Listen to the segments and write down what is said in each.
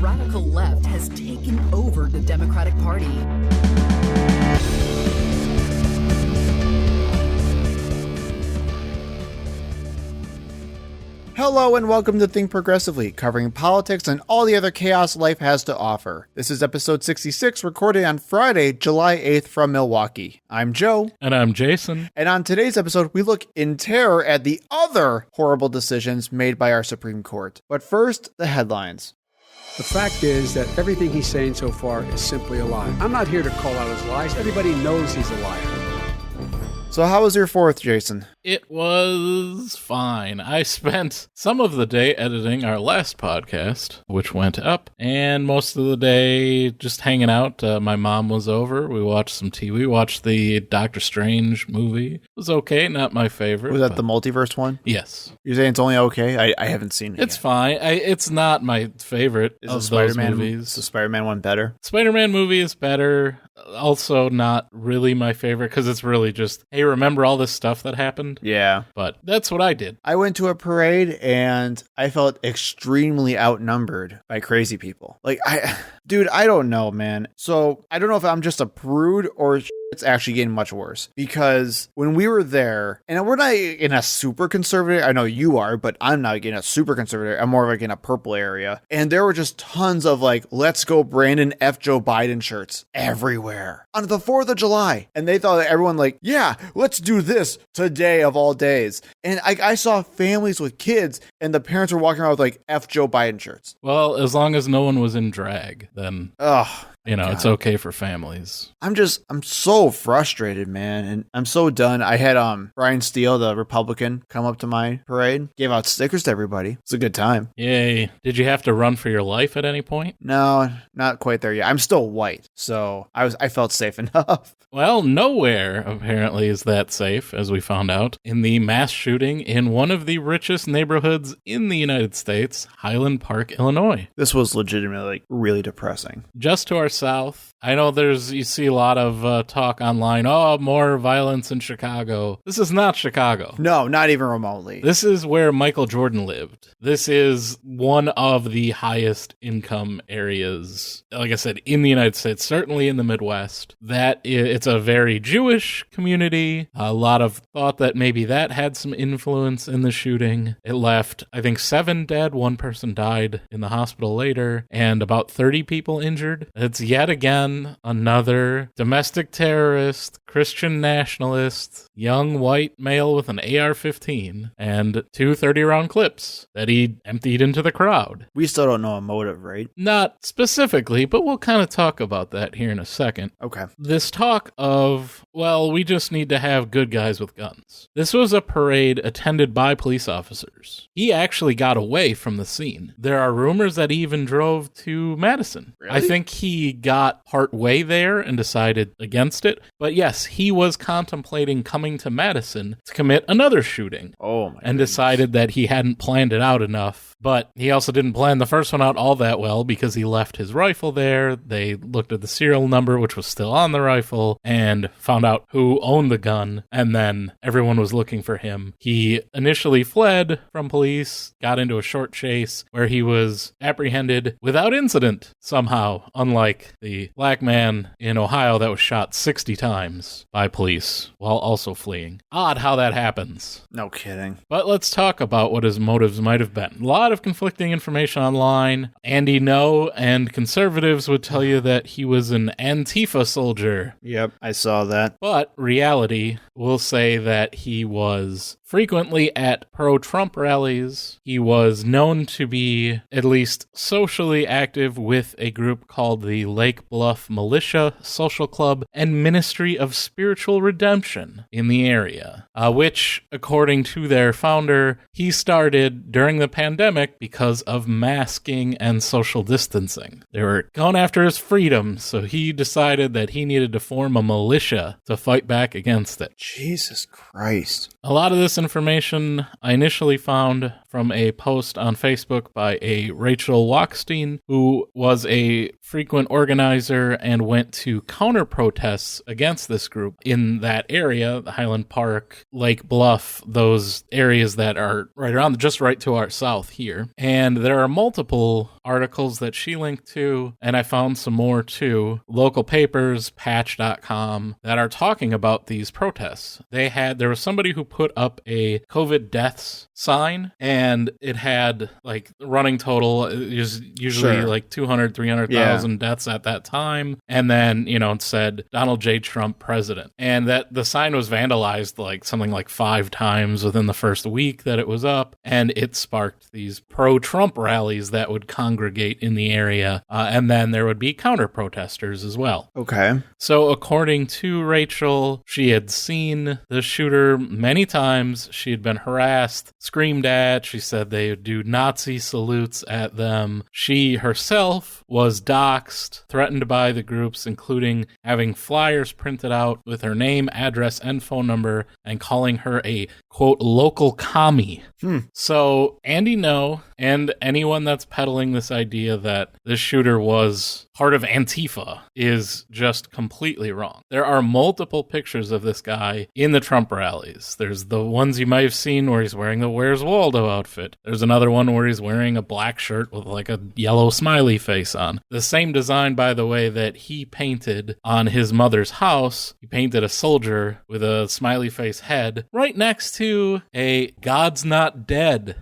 radical left has taken over the Democratic Party. Hello and welcome to Think Progressively, covering politics and all the other chaos life has to offer. This is episode 66, recorded on Friday, July 8th from Milwaukee. I'm Joe. And I'm Jason. And on today's episode, we look in terror at the other horrible decisions made by our Supreme Court. But first, the headlines. The fact is that everything he's saying so far is simply a lie. I'm not here to call out his lies. Everybody knows he's a liar. So how was your 4th, Jason? It was fine. I spent some of the day editing our last podcast, which went up, and most of the day just hanging out. My mom was over. We watched some TV. We watched the Doctor Strange movie. It was okay, not my favorite. Was that the multiverse one? Yes. You're saying it's only okay? I haven't seen it It's yet. fine. It's not my favorite of those movies. Is the Spider-Man one better? Spider-Man movie is better. Also not really my favorite because it's really just, hey, remember all this stuff that happened? Yeah. But that's what I did. I went to a parade and I felt extremely outnumbered by crazy people. I don't know, man. So I don't know if I'm just a prude or it's actually getting much worse, because when we were there, and we're not in a super conservative, I know you are, but I'm not in a super conservative, I'm more of in a purple area, and there were just tons of let's go Brandon F. Joe Biden shirts everywhere on the 4th of July, and they thought that everyone yeah, let's do this today of all days. And I saw families with kids and the parents were walking around with F. Joe Biden shirts. Well, as long as no one was in drag, then it's okay for families. I'm so frustrated, man, and I'm so done. I had Brian Steele, the Republican, come up to my parade, gave out stickers to everybody. It's a good time. Yay. Did you have to run for your life at any point? No, not quite there yet. I'm still white, so I felt safe enough. Well, nowhere apparently is that safe, as we found out, in the mass shooting in one of the richest neighborhoods in the United States, Highland Park, Illinois. This was legitimately really depressing. Just to our south, I know you see a lot of talk online, more violence in Chicago. This is not Chicago. No, not even remotely. This is where Michael Jordan lived. This is one of the highest income areas, like I said, in the United States, certainly in the Midwest. It's a very Jewish community. A lot of thought that maybe that had some influence in the shooting. It left, I think, 7 dead. 1 person died in the hospital later, and about 30 people injured. It's yet again another domestic terrorist, Christian nationalist, young white male with an AR-15 and 2 30-round clips that he emptied into the crowd. We still don't know a motive, right? Not specifically, but we'll kind of talk about that here in a second. Okay. This talk of, we just need to have good guys with guns. This was a parade attended by police officers. He actually got away from the scene. There are rumors that he even drove to Madison. Really? I think he got part way there and decided against it. But yes, he was contemplating coming to Madison to commit another shooting. Oh my And goodness. decided that he hadn't planned it out enough. But he also didn't plan the first one out all that well because he left his rifle there. They looked at the serial number, which was still on the rifle, and found out who owned the gun. And then everyone was looking for him. He initially fled from police, got into a short chase where he was apprehended without incident somehow, unlike the black man in Ohio that was shot 60 times by police while also fleeing. Odd how that happens. No kidding. But let's talk about what his motives might have been. A lot of conflicting information online. Andy No and conservatives would tell you that he was an Antifa soldier. Yep, I saw that. But reality will say that he was frequently at pro-Trump rallies. He was known to be at least socially active with a group called the Lake Bluff Militia Social Club and Ministry of Spiritual Redemption in the area, which, according to their founder, he started during the pandemic because of masking and social distancing. They were going after his freedom, so he decided that he needed to form a militia to fight back against it. Jesus Christ. A lot of this information I initially found from a post on Facebook by a Rachel Wachstein, who was a frequent organizer and went to counter protests against this group in that area, Highland Park, Lake Bluff, those areas that are right around, just right to our south here. And there are multiple articles that she linked to, and I found some more too. Local papers, patch.com, that are talking about these protests. There was somebody who put up a COVID deaths sign, and it had like running total is usually like 200, 300,000 deaths at that time. And then, it said Donald J. Trump president. And that the sign was vandalized like something like 5 times within the first week that it was up. And it sparked these pro-Trump rallies that would congregate in the area. And then there would be counter protesters as well. Okay. So according to Rachel, she had seen the shooter many times. She had been harassed, screamed at. She said they would do Nazi salutes at them. She herself was doxxed, threatened by the groups, including having flyers printed out with her name, address, and phone number, and calling her a, quote, local commie. So Andy Ngo and anyone that's peddling this idea that this shooter was part of Antifa is just completely wrong. There are multiple pictures of this guy in the Trump rallies. There's the ones you might have seen where he's wearing the Where's Waldo outfit. There's another one where he's wearing a black shirt with like a yellow smiley face on. The same design, by the way, that he painted on his mother's house. He painted a soldier with a smiley face head right next to a God's Not Dead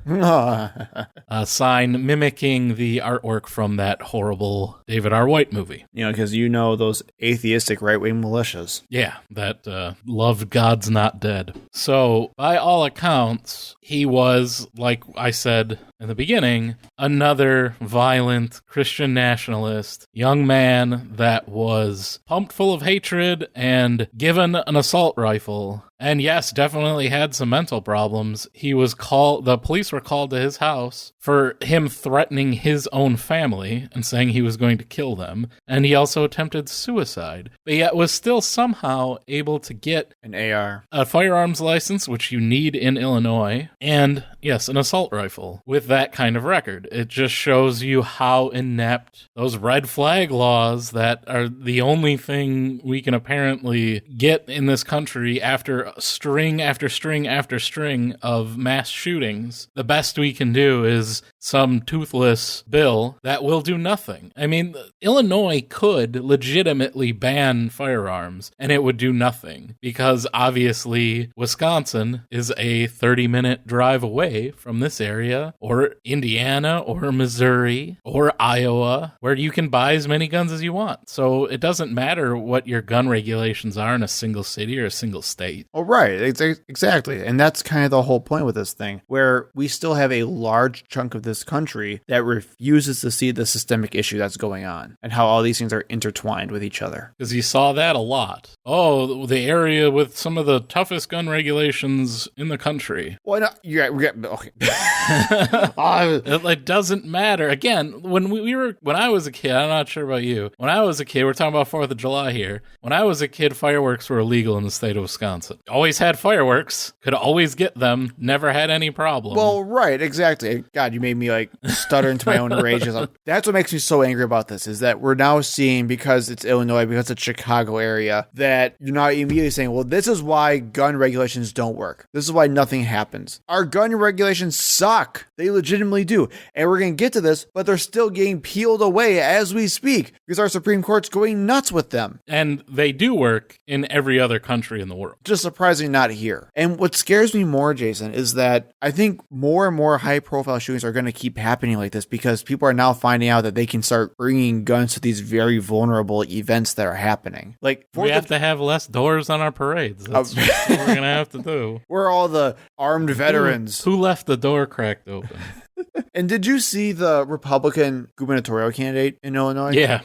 sign mimicking the artwork from that horrible David R. White movie. Because those atheistic right-wing militias. Yeah, that loved God's Not Dead. So, by all accounts, he was, like I said in the beginning, another violent Christian nationalist, young man that was pumped full of hatred and given an assault rifle. And yes, definitely had some mental problems. The police were called to his house for him threatening his own family and saying he was going to kill them. And he also attempted suicide, but yet was still somehow able to get an AR, a firearms license, which you need in Illinois, and yes, an assault rifle with that kind of record. It just shows you how inept those red flag laws that are the only thing we can apparently get in this country after string after string after string of mass shootings. The best we can do is some toothless bill that will do nothing. I mean, Illinois could legitimately ban firearms and it would do nothing because obviously Wisconsin is a 30-minute drive away from this area, or Indiana or Missouri or Iowa, where you can buy as many guns as you want. So it doesn't matter what your gun regulations are in a single city or a single state. Oh, right. Exactly. And that's kind of the whole point with this thing, where we still have a large chunk of this country that refuses to see the systemic issue that's going on and how all these things are intertwined with each other. Because you saw that a lot. Oh, the area with some of the toughest gun regulations in the country. Well, no, okay. It doesn't matter. Again, when I was a kid, I'm not sure about you. When I was a kid, we're talking about 4th of July here. When I was a kid, fireworks were illegal in the state of Wisconsin. Always had fireworks, could always get them, never had any problem. Well, right, exactly. God, you made me stutter into my own rage. That's what makes me so angry about this, is that we're now seeing, because it's Illinois, because it's Chicago area, that you're not immediately saying, well, this is why gun regulations don't work. This is why nothing happens. Our gun regulations suck. They legitimately do. And we're going to get to this, but they're still getting peeled away as we speak because our Supreme Court's going nuts with them. And they do work in every other country in the world. Just surprisingly not here. And what scares me more, Jason, is that I think more and more high-profile shootings are going to keep happening like this because people are now finding out that they can start bringing guns to these very vulnerable events that are happening. We have to have less doors on our parades. That's what we're going to have to do. We're all the armed veterans. Who left the door cracked open? And did you see the Republican gubernatorial candidate in Illinois? Yeah,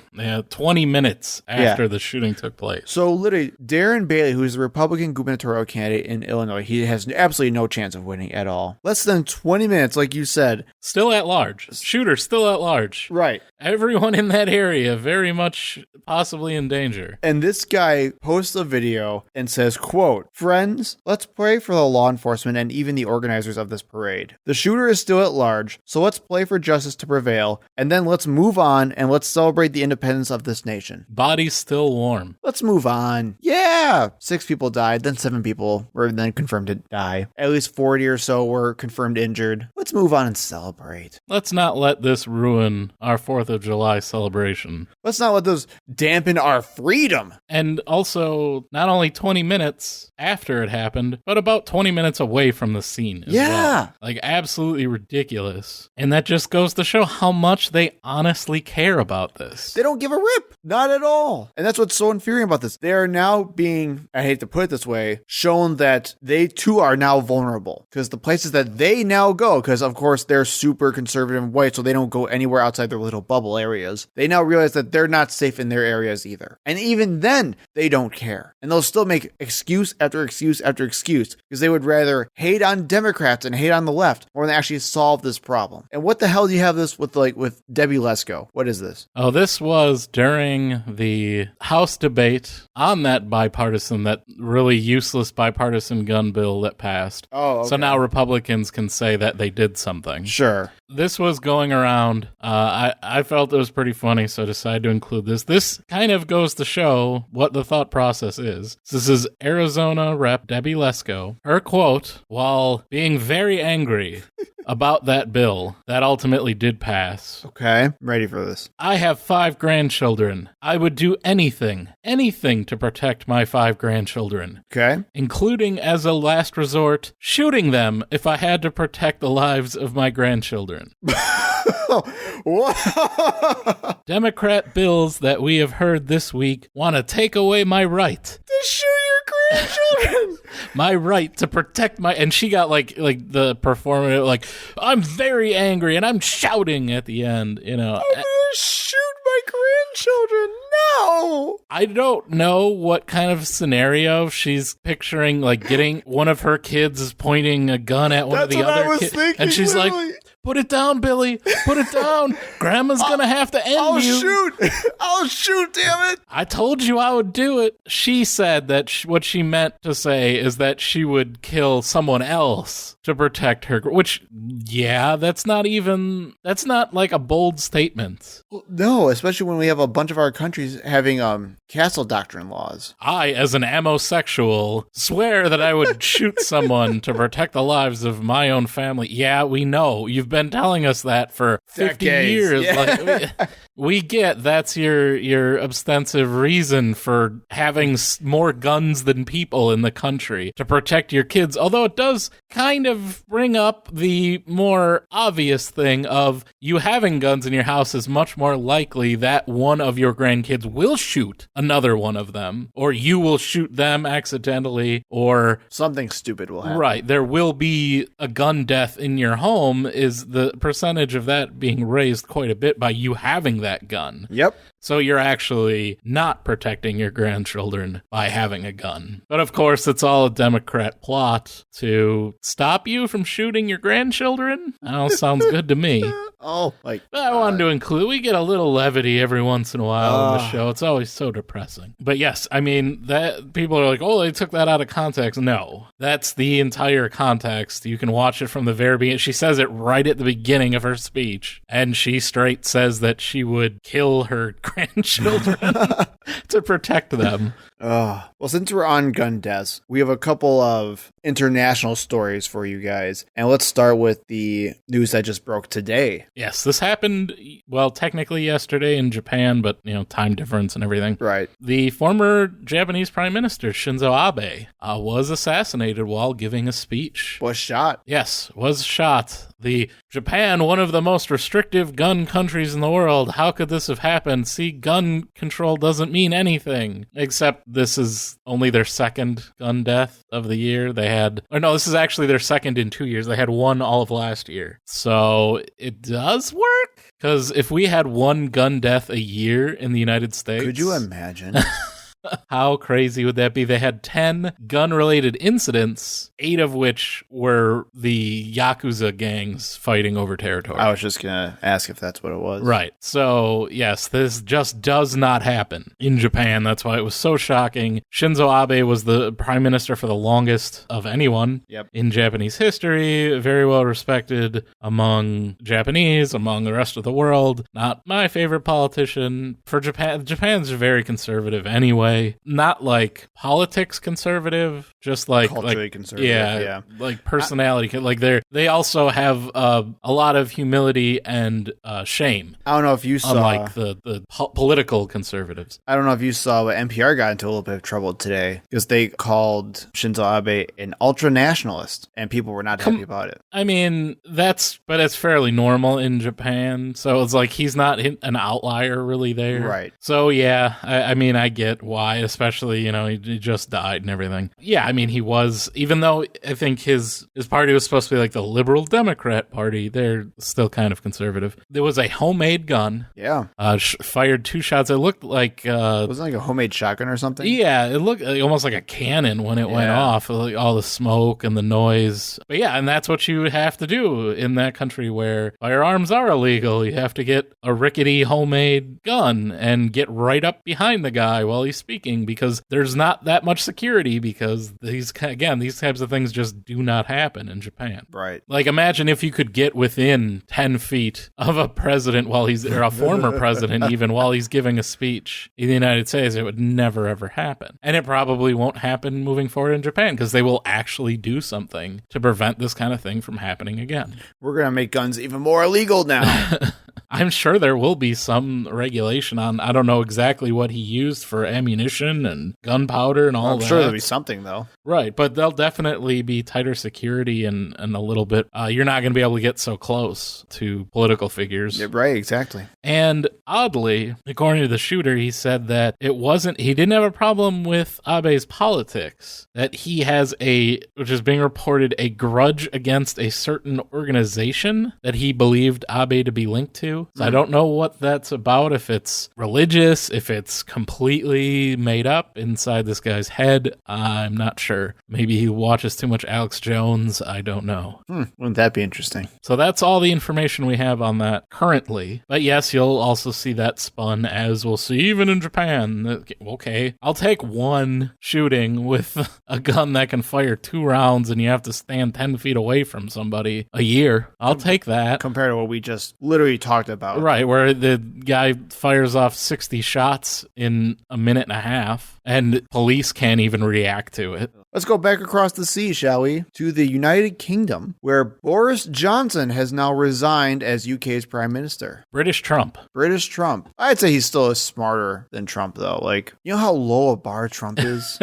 20 minutes after the shooting took place. So literally, Darren Bailey, who's the Republican gubernatorial candidate in Illinois, he has absolutely no chance of winning at all. Less than 20 minutes, like you said. Still at large. Shooter still at large. Right. Everyone in that area very much possibly in danger. And this guy posts a video and says, quote, "Friends, let's pray for the law enforcement and even the organizers of this parade. The shooter is still at large, so So let's play for justice to prevail, and then let's move on and let's celebrate the independence of this nation. Body's still warm. Let's move on. Yeah. 6 people died, then 7 people were then confirmed to die. At least 40 or so were confirmed injured. Let's move on and celebrate. Let's not let this ruin our 4th of July celebration. Let's not let those dampen our freedom. And also, not only 20 minutes after it happened, but about 20 minutes away from the scene as well. Like, absolutely ridiculous. And that just goes to show how much they honestly care about this. They don't give a rip. Not at all. And that's what's so infuriating about this. They are now being, I hate to put it this way, shown that they too are now vulnerable. Because the places that they now go, because of course they're super conservative and white, so they don't go anywhere outside their little bubble areas. They now realize that they're not safe in their areas either. And even then, they don't care. And they'll still make excuse after excuse after excuse, because they would rather hate on Democrats and hate on the left more than actually solve this problem. And what the hell do you have this with, like, with Debbie Lesko? What is this? Oh, this was during the House debate on that really useless bipartisan gun bill that passed. Oh, okay. So now Republicans can say that they did something. Sure. This was going around. I felt it was pretty funny, so I decided to include this. This kind of goes to show what the thought process is. This is Arizona Rep. Debbie Lesko. Her quote, while being very angry about that bill that ultimately did pass. Okay, I'm ready for this. I have 5 grandchildren. I would do anything to protect my 5 grandchildren. Okay. Including, as a last resort, shooting them if I had to protect the lives of my grandchildren. Democrat bills that we have heard this week want to take away my right to shoot your grandchildren. My right to protect my, and she got like the performer, like, I'm very angry and I'm shouting at the end, you know. I'm gonna shoot my grandchildren. No. I don't know what kind of scenario she's picturing, like getting one of her kids is pointing a gun at one of the other kids, and she's literally. like, put it down, Billy. Put it down. Grandma's gonna have to end you. I'll shoot, damn it. I told you I would do it. She said that what she meant to say is that she would kill someone else to protect her, which, yeah, that's not like a bold statement. Well, no, especially when we have a bunch of our countries having castle doctrine laws. I, as an ammosexual, swear that I would shoot someone to protect the lives of my own family. Yeah, we know. You've been telling us that for 50 Decades. years. Yeah. Like, we get that's your ostensive reason for having more guns than people in the country to protect your kids. Although it does kind of bring up the more obvious thing of you having guns in your house is much more likely that one of your grandkids will shoot another one of them, or you will shoot them accidentally, or something stupid will happen. Right. There will be a gun death in your home. Is the percentage of that being raised quite a bit by you having that gun. Yep. So you're actually not protecting your grandchildren by having a gun. But of course, it's all a Democrat plot to stop you from shooting your grandchildren. That all sounds good to me. Oh, like I wanted to include, we get a little levity every once in a while on the show. It's always so depressing. But yes, I mean, that people are like, oh, they took that out of context. No, that's the entire context. You can watch it from the very beginning. She says it right at the beginning of her speech, and she straight says that she would kill her grandchildren to protect them. Well, since we're on gun deaths, we have a couple of international stories for you guys. And let's start with the news that just broke today. Yes, this happened, well, technically yesterday in Japan, but, you know, time difference and everything. Right. The former Japanese Prime Minister, Shinzo Abe, was assassinated while giving a speech. Was shot. Yes, was shot. Japan, one of the most restrictive gun countries in the world. How could this have happened? See, gun control doesn't mean anything. Except this is only their second gun death of the year. This is actually their second in 2 years. They had one all of last year. So it does work? Because if we had one gun death a year in the United States... Could you imagine? How crazy would that be? They had 10 gun-related incidents, 8 of which were the Yakuza gangs fighting over territory. I was just going to ask if that's what it was. Right. So, yes, this just does not happen in Japan. That's why it was so shocking. Shinzo Abe was the prime minister for the longest of anyone in Japanese history. Very well respected among Japanese, among the rest of the world. Not my favorite politician. For Japan, Japan's very conservative anyway. Not like politics conservative, just like culturally conservative. Yeah, like personality. Like they also have a lot of humility and shame. I don't know if you saw, unlike the political conservatives. I don't know if you saw, but NPR got into a little bit of trouble today because they called Shinzo Abe an ultra nationalist, and people were not happy about it. I mean, but it's fairly normal in Japan, so it's like he's not an outlier really there. Right. So yeah, I mean, I get why, especially, he just died and everything. Yeah, I mean, he was, even though I think his party was supposed to be like the Liberal Democrat Party, they're still kind of conservative. There was a homemade gun. Yeah. Fired 2 shots. It looked like... wasn't it like a homemade shotgun or something? Yeah, it looked almost like a cannon when it went off, like all the smoke and the noise. But yeah, and that's what you have to do in that country where firearms are illegal. You have to get a rickety homemade gun and get right up behind the guy while he's speaking, because there's not that much security, because these types of things just do not happen in Japan. Right. Like, imagine if you could get within 10 feet of a president or a former president even while he's giving a speech in the United States. It would never ever happen. And it probably won't happen moving forward in Japan, because they will actually do something to prevent this kind of thing from happening again. We're going to make guns even more illegal now. I'm sure there will be some regulation on, I don't know exactly what he used for ammunition and gunpowder and all that. I'm sure there'll be something, though. Right, but there'll definitely be tighter security and a little bit, you're not going to be able to get so close to political figures. Yeah, right, exactly. And oddly, according to the shooter, he said that he didn't have a problem with Abe's politics, that he has which is being reported, a grudge against a certain organization that he believed Abe to be linked to. So I don't know what that's about, if it's religious, if it's completely made up inside this guy's head. I'm not sure. Maybe he watches too much Alex Jones. I don't know. Wouldn't that be interesting? So that's all the information we have on that currently. But yes, you'll also see that spun, as we'll see even in Japan. Okay, I'll take one shooting with a gun that can fire 2 rounds and you have to stand 10 feet away from somebody a year. I'll take that. Compared to what we just literally talked about. Right, where the guy fires off 60 shots in a minute and a half, and police can't even react to it. Let's go back across the sea, shall we, to the United Kingdom, where Boris Johnson has now resigned as UK's Prime Minister. British Trump. I'd say he's still smarter than Trump, though. Like, you know how low a bar Trump is?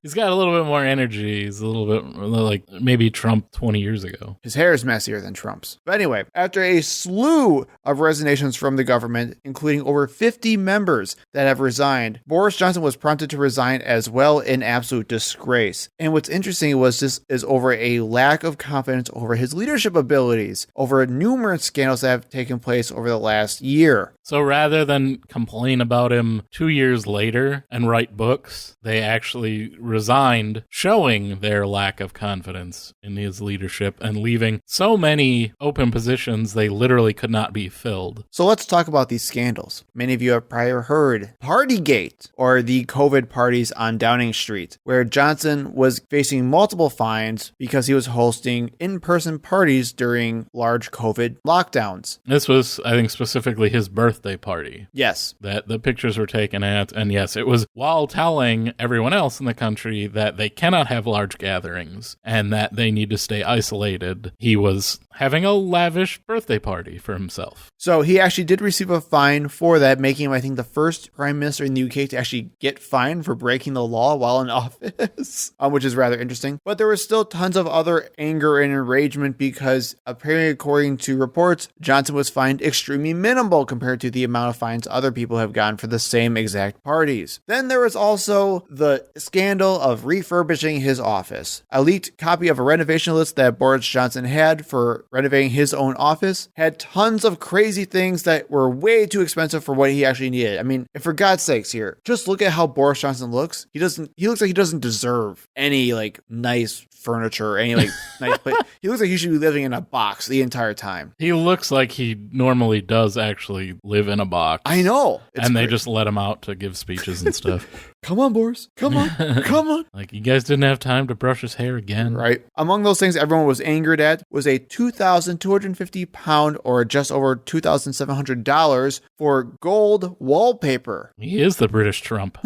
He's got a little bit more energy. He's a little bit like maybe Trump 20 years ago. His hair is messier than Trump's. But anyway, after a slew of resignations from the government, including over 50 members that have resigned, Boris Johnson was prompted to resign as well, in absolute disgrace. And what's interesting was this is over a lack of confidence over his leadership abilities, over numerous scandals that have taken place over the last year. So rather than complain about him 2 years later and write books, they actually resigned, showing their lack of confidence in his leadership and leaving so many open positions they literally could not be filled. So let's talk about these scandals. Many of you have probably heard Partygate, or the COVID parties on Downing Street, where Johnson was facing multiple fines because he was hosting in-person parties during large COVID lockdowns. This was, I think, specifically his birthday party. Yes. That the pictures were taken at, and yes, it was while telling everyone else in the country that they cannot have large gatherings and that they need to stay isolated. He was having a lavish birthday party for himself. So he actually did receive a fine for that, making him, I think, the first prime minister in the UK to actually get fined for breaking the law while in office, which is rather interesting. But there was still tons of other anger and enragement because, apparently, according to reports, Johnson was fined extremely minimal compared to the amount of fines other people have gotten for the same exact parties. Then there was also the scandal of refurbishing his office. A leaked copy of a renovation list that Boris Johnson had for renovating his own office had tons of crazy crazy things that were way too expensive for what he actually needed. I mean, and for God's sakes here, just look at how Boris Johnson looks. He looks like he doesn't deserve any like nice furniture or any like nice place. He looks like he should be living in a box the entire time. He looks like he normally does actually live in a box. I know. They just let him out to give speeches and stuff. Come on, Boris. Come on. Come on. Like, you guys didn't have time to brush his hair again. Right. Among those things everyone was angered at was a 2,250 pound or just over $2,700 for gold wallpaper. He is the British Trump.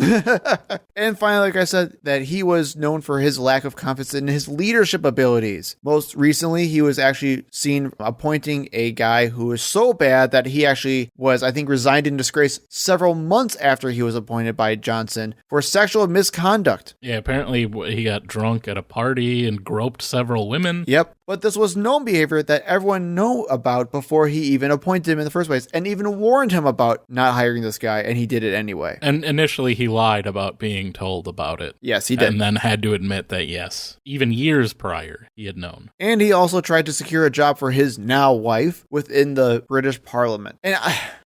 And finally, like I said, that he was known for his lack of confidence in his leadership abilities. Most recently, he was actually seen appointing a guy who was so bad that he actually was, I think, resigned in disgrace several months after he was appointed by Johnson for sexual misconduct. Yeah, apparently he got drunk at a party and groped several women. Yep. But this was known behavior that everyone knew about before he even appointed him in the first place and even warned him about not hiring this guy, and he did it anyway. And initially he lied about being told about it. Yes, he did. And then had to admit that, yes, even years prior, he had known. And he also tried to secure a job for his now wife within the British Parliament. And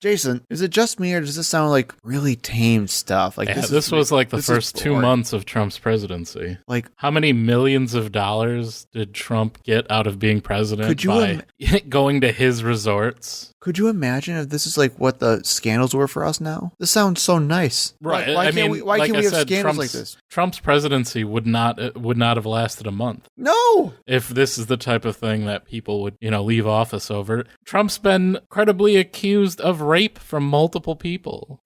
Jason, is it just me, or does this sound like really tame stuff? Like this was like the first 2 months of Trump's presidency. Like, how many millions of dollars did Trump get out of being president by going to his resorts? Could you imagine if this is like what the scandals were for us now? This sounds so nice. Right. Why can't we have scandals like this? Trump's presidency would not have lasted a month. No. If this is the type of thing that people would, leave office over. Trump's been credibly accused of rape from multiple people.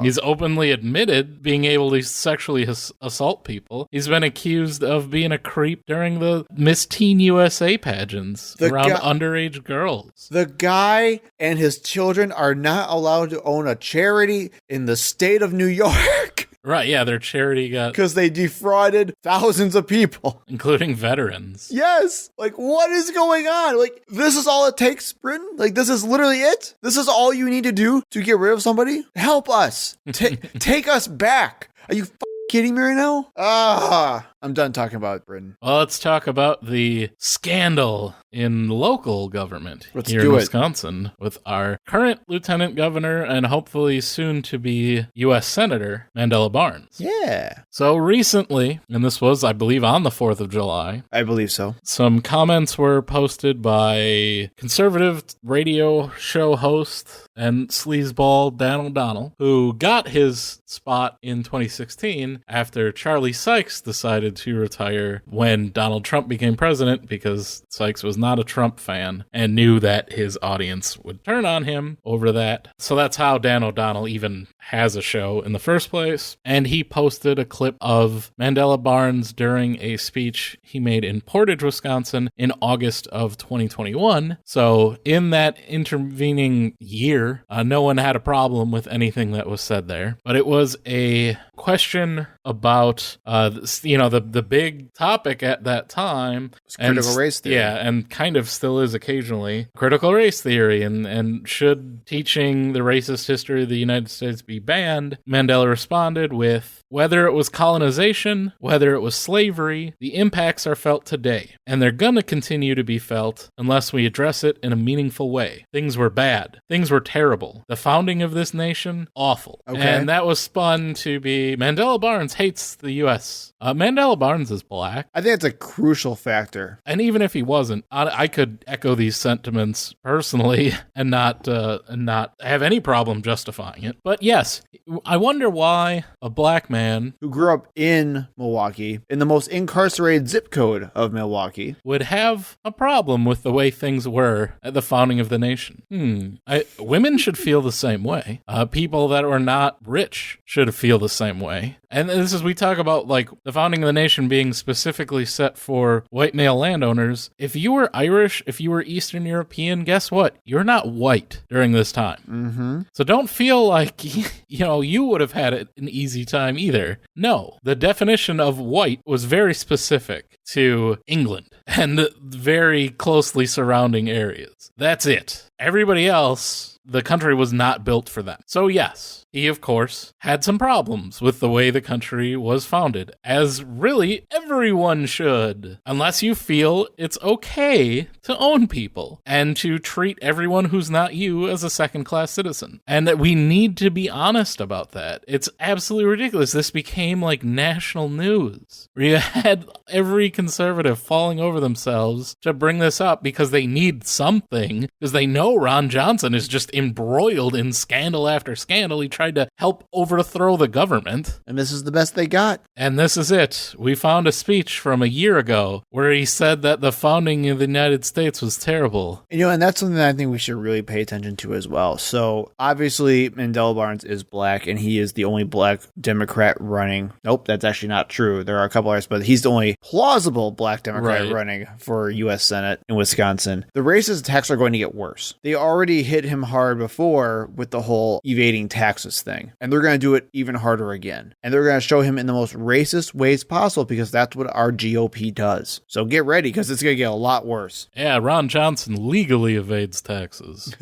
He's openly admitted being able to sexually assault people. He's been accused of being a creep during the Miss Teen USA pageants around underage girls. The guy and his children are not allowed to own a charity in the state of New York. Right, yeah, their charity got... Because they defrauded thousands of people. Including veterans. Yes! Like, what is going on? Like, this is all it takes, Britain? Like, this is literally it? This is all you need to do to get rid of somebody? Help us! Take us back! Are you kidding me right now? I'm done talking about Britain. Well, let's talk about the scandal in local government here in Wisconsin with our current lieutenant governor and hopefully soon to be U.S. Senator Mandela Barnes. Yeah. So recently, and this was, I believe, on the 4th of July. I believe so. Some comments were posted by conservative radio show host and sleazeball Dan O'Donnell, who got his spot in 2016 after Charlie Sykes decided to retire when Donald Trump became president because Sykes was not a Trump fan and knew that his audience would turn on him over that. So that's how Dan O'Donnell even has a show in the first place. And he posted a clip of Mandela Barnes during a speech he made in Portage, Wisconsin in August of 2021. So in that intervening year, no one had a problem with anything that was said there. But it was a question about, the big topic at that time. Critical race theory. Yeah, and kind of still is occasionally critical race theory. And should teaching the racist history of the United States be banned? Mandela responded with, whether it was colonization, whether it was slavery, the impacts are felt today, and they're gonna continue to be felt unless we address it in a meaningful way. Things were bad. Things were terrible. The founding of this nation, awful. Okay. And that was spun to be Mandela Barnes hates the U.S. Mandela Barnes is black. I think it's a crucial factor. And even if he wasn't, I could echo these sentiments personally and not have any problem justifying it. But yes, I wonder why a black man who grew up in Milwaukee, in the most incarcerated zip code of Milwaukee, would have a problem with the way things were at the founding of the nation. Women should feel the same way. People that are not rich should feel the same way. And this is, we talk about like the founding of the nation being specifically set for white male landowners. If you were Irish, if you were Eastern European, guess what? You're not white during this time. Mm-hmm. So don't feel like, you would have had an easy time either. No, the definition of white was very specific to England and very closely surrounding areas. That's it. Everybody else the country was not built for them. So yes, he of course had some problems with the way the country was founded, as really everyone should, unless you feel it's okay to own people and to treat everyone who's not you as a second-class citizen. And that we need to be honest about that. It's absolutely ridiculous. This became like national news, where you had every conservative falling over themselves to bring this up because they need something, because they know Ron Johnson is just embroiled in scandal after scandal. He tried to help overthrow the government. And this is the best they got. And this is it. We found a speech from a year ago where he said that the founding of the United States was terrible. And that's something that I think we should really pay attention to as well. So obviously Mandela Barnes is black, and he is the only black Democrat running. Nope, that's actually not true. There are a couple others, but he's the only plausible black Democrat running for U.S. Senate in Wisconsin. The racist attacks are going to get worse. They already hit him hard before with the whole evading taxes thing, and they're going to do it even harder again. And they're going to show him in the most racist ways possible, because that's what our GOP does. So get ready, because it's going to get a lot worse. Yeah, Ron Johnson legally evades taxes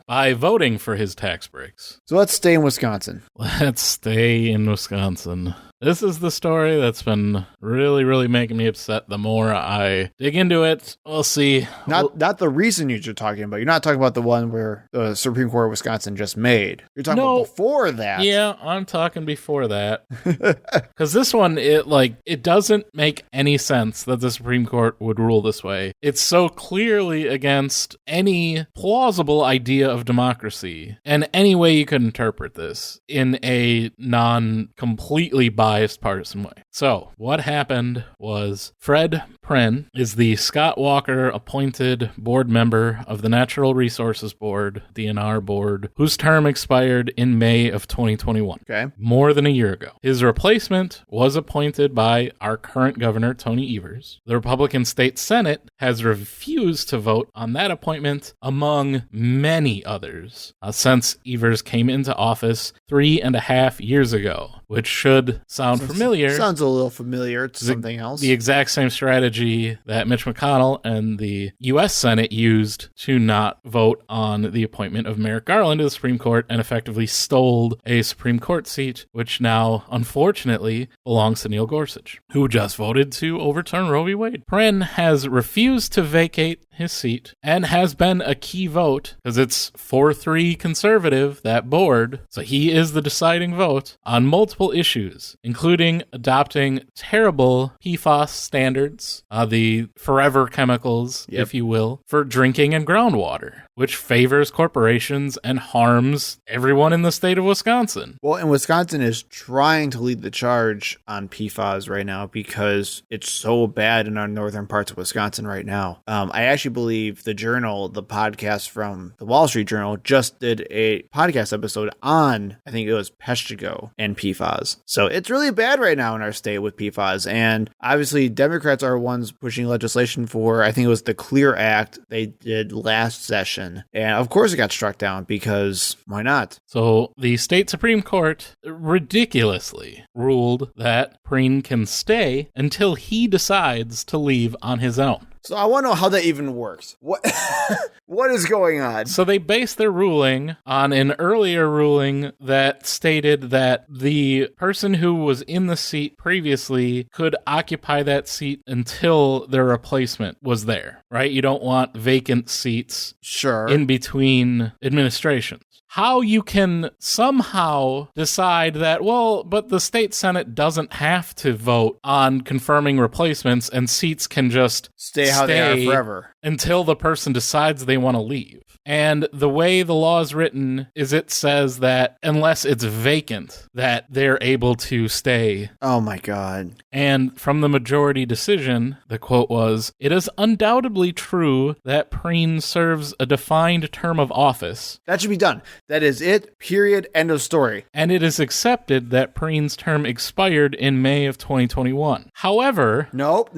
by voting for his tax breaks. So let's stay in Wisconsin. Let's stay in Wisconsin. This is the story that's been really, really making me upset the more I dig into it. We'll see. Not the recent news you're talking about. You're not talking about the one where the Supreme Court of Wisconsin just made. You're talking about before that. Yeah, I'm talking before that. Because this one, it doesn't make any sense that the Supreme Court would rule this way. It's so clearly against any plausible idea of democracy, and any way you could interpret this in a non-completely biased partisan way. So, what happened was Fred Pren is the Scott Walker appointed board member of the Natural Resources Board, DNR board, whose term expired in May of 2021. Okay. More than a year ago. His replacement was appointed by our current governor, Tony Evers. The Republican State Senate has refused to vote on that appointment, among many others, since Evers came into office 3.5 years ago, which should sound familiar. Sounds a little familiar to something else. The exact same strategy that Mitch McConnell and the U.S. Senate used to not vote on the appointment of Merrick Garland to the Supreme Court, and effectively stole a Supreme Court seat, which now, unfortunately, belongs to Neil Gorsuch, who just voted to overturn Roe v. Wade. Pren has refused to vacate his seat and has been a key vote, because it's 4-3 conservative, that board. So he is the deciding vote on multiple issues, including adopting terrible PFAS standards, the forever chemicals, if you will, for drinking and groundwater, which favors corporations and harms everyone in the state of Wisconsin. Well, and Wisconsin is trying to lead the charge on PFAS right now, because it's so bad in our northern parts of Wisconsin right now. I actually believe the podcast from the Wall Street Journal, just did a podcast episode on, I think it was Peshtigo and PFAS. So it's really bad right now in our state with PFAS. And obviously Democrats are ones pushing legislation for, I think it was the Clear Act they did last session. And of course it got struck down, because why not? So the state Supreme Court ridiculously ruled that Pren can stay until he decides to leave on his own. So I want to know how that even works. What is going on? So they based their ruling on an earlier ruling that stated that the person who was in the seat previously could occupy that seat until their replacement was there, right? You don't want vacant seats in between administrations. How you can somehow decide that, well, but the state Senate doesn't have to vote on confirming replacements, and seats can just stay how they are forever until the person decides they want to leave. And the way the law is written is it says that unless it's vacant, that they're able to stay. Oh my God. And from the majority decision, the quote was, "It is undoubtedly true that Pren serves a defined term of office." That should be done. That is it. Period. End of story. "And it is accepted that Pren's term expired in May of 2021. However..." Nope.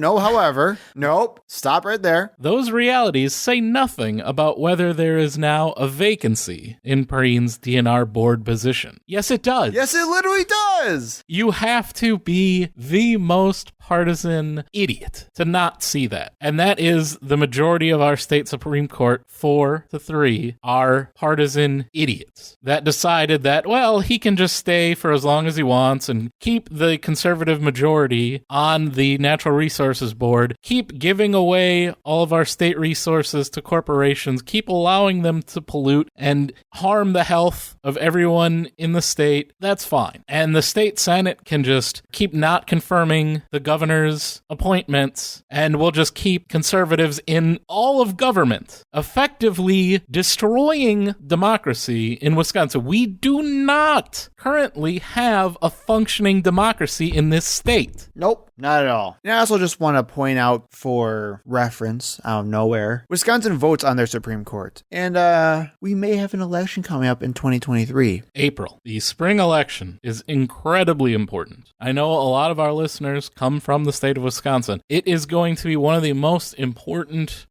Stop right there. "Those realities say nothing about whether there is now a vacancy in Preen's DNR board position. Yes, it does. Yes, it literally does. You have to be the most partisan idiot to not see that. And that is the majority of our state Supreme Court, 4-3, are partisan idiots that decided that, well, he can just stay for as long as he wants and keep the conservative majority on the Natural Resources Board, keep giving away all of our state resources to corporations, keep allowing them to pollute and harm the health of everyone in the state. That's fine. And the state Senate can just keep not confirming the governor's appointments, and we'll just keep conservatives in all of government, effectively destroying democracy in Wisconsin. We do not currently have a functioning democracy in this state. Nope, not at all. And I also just want to point out for reference out of nowhere, Wisconsin votes on their Supreme Court. And we may have an election coming up in 2023. April. The spring election is incredibly important. I know a lot of our listeners come from the state of Wisconsin. It is going to be one of the most important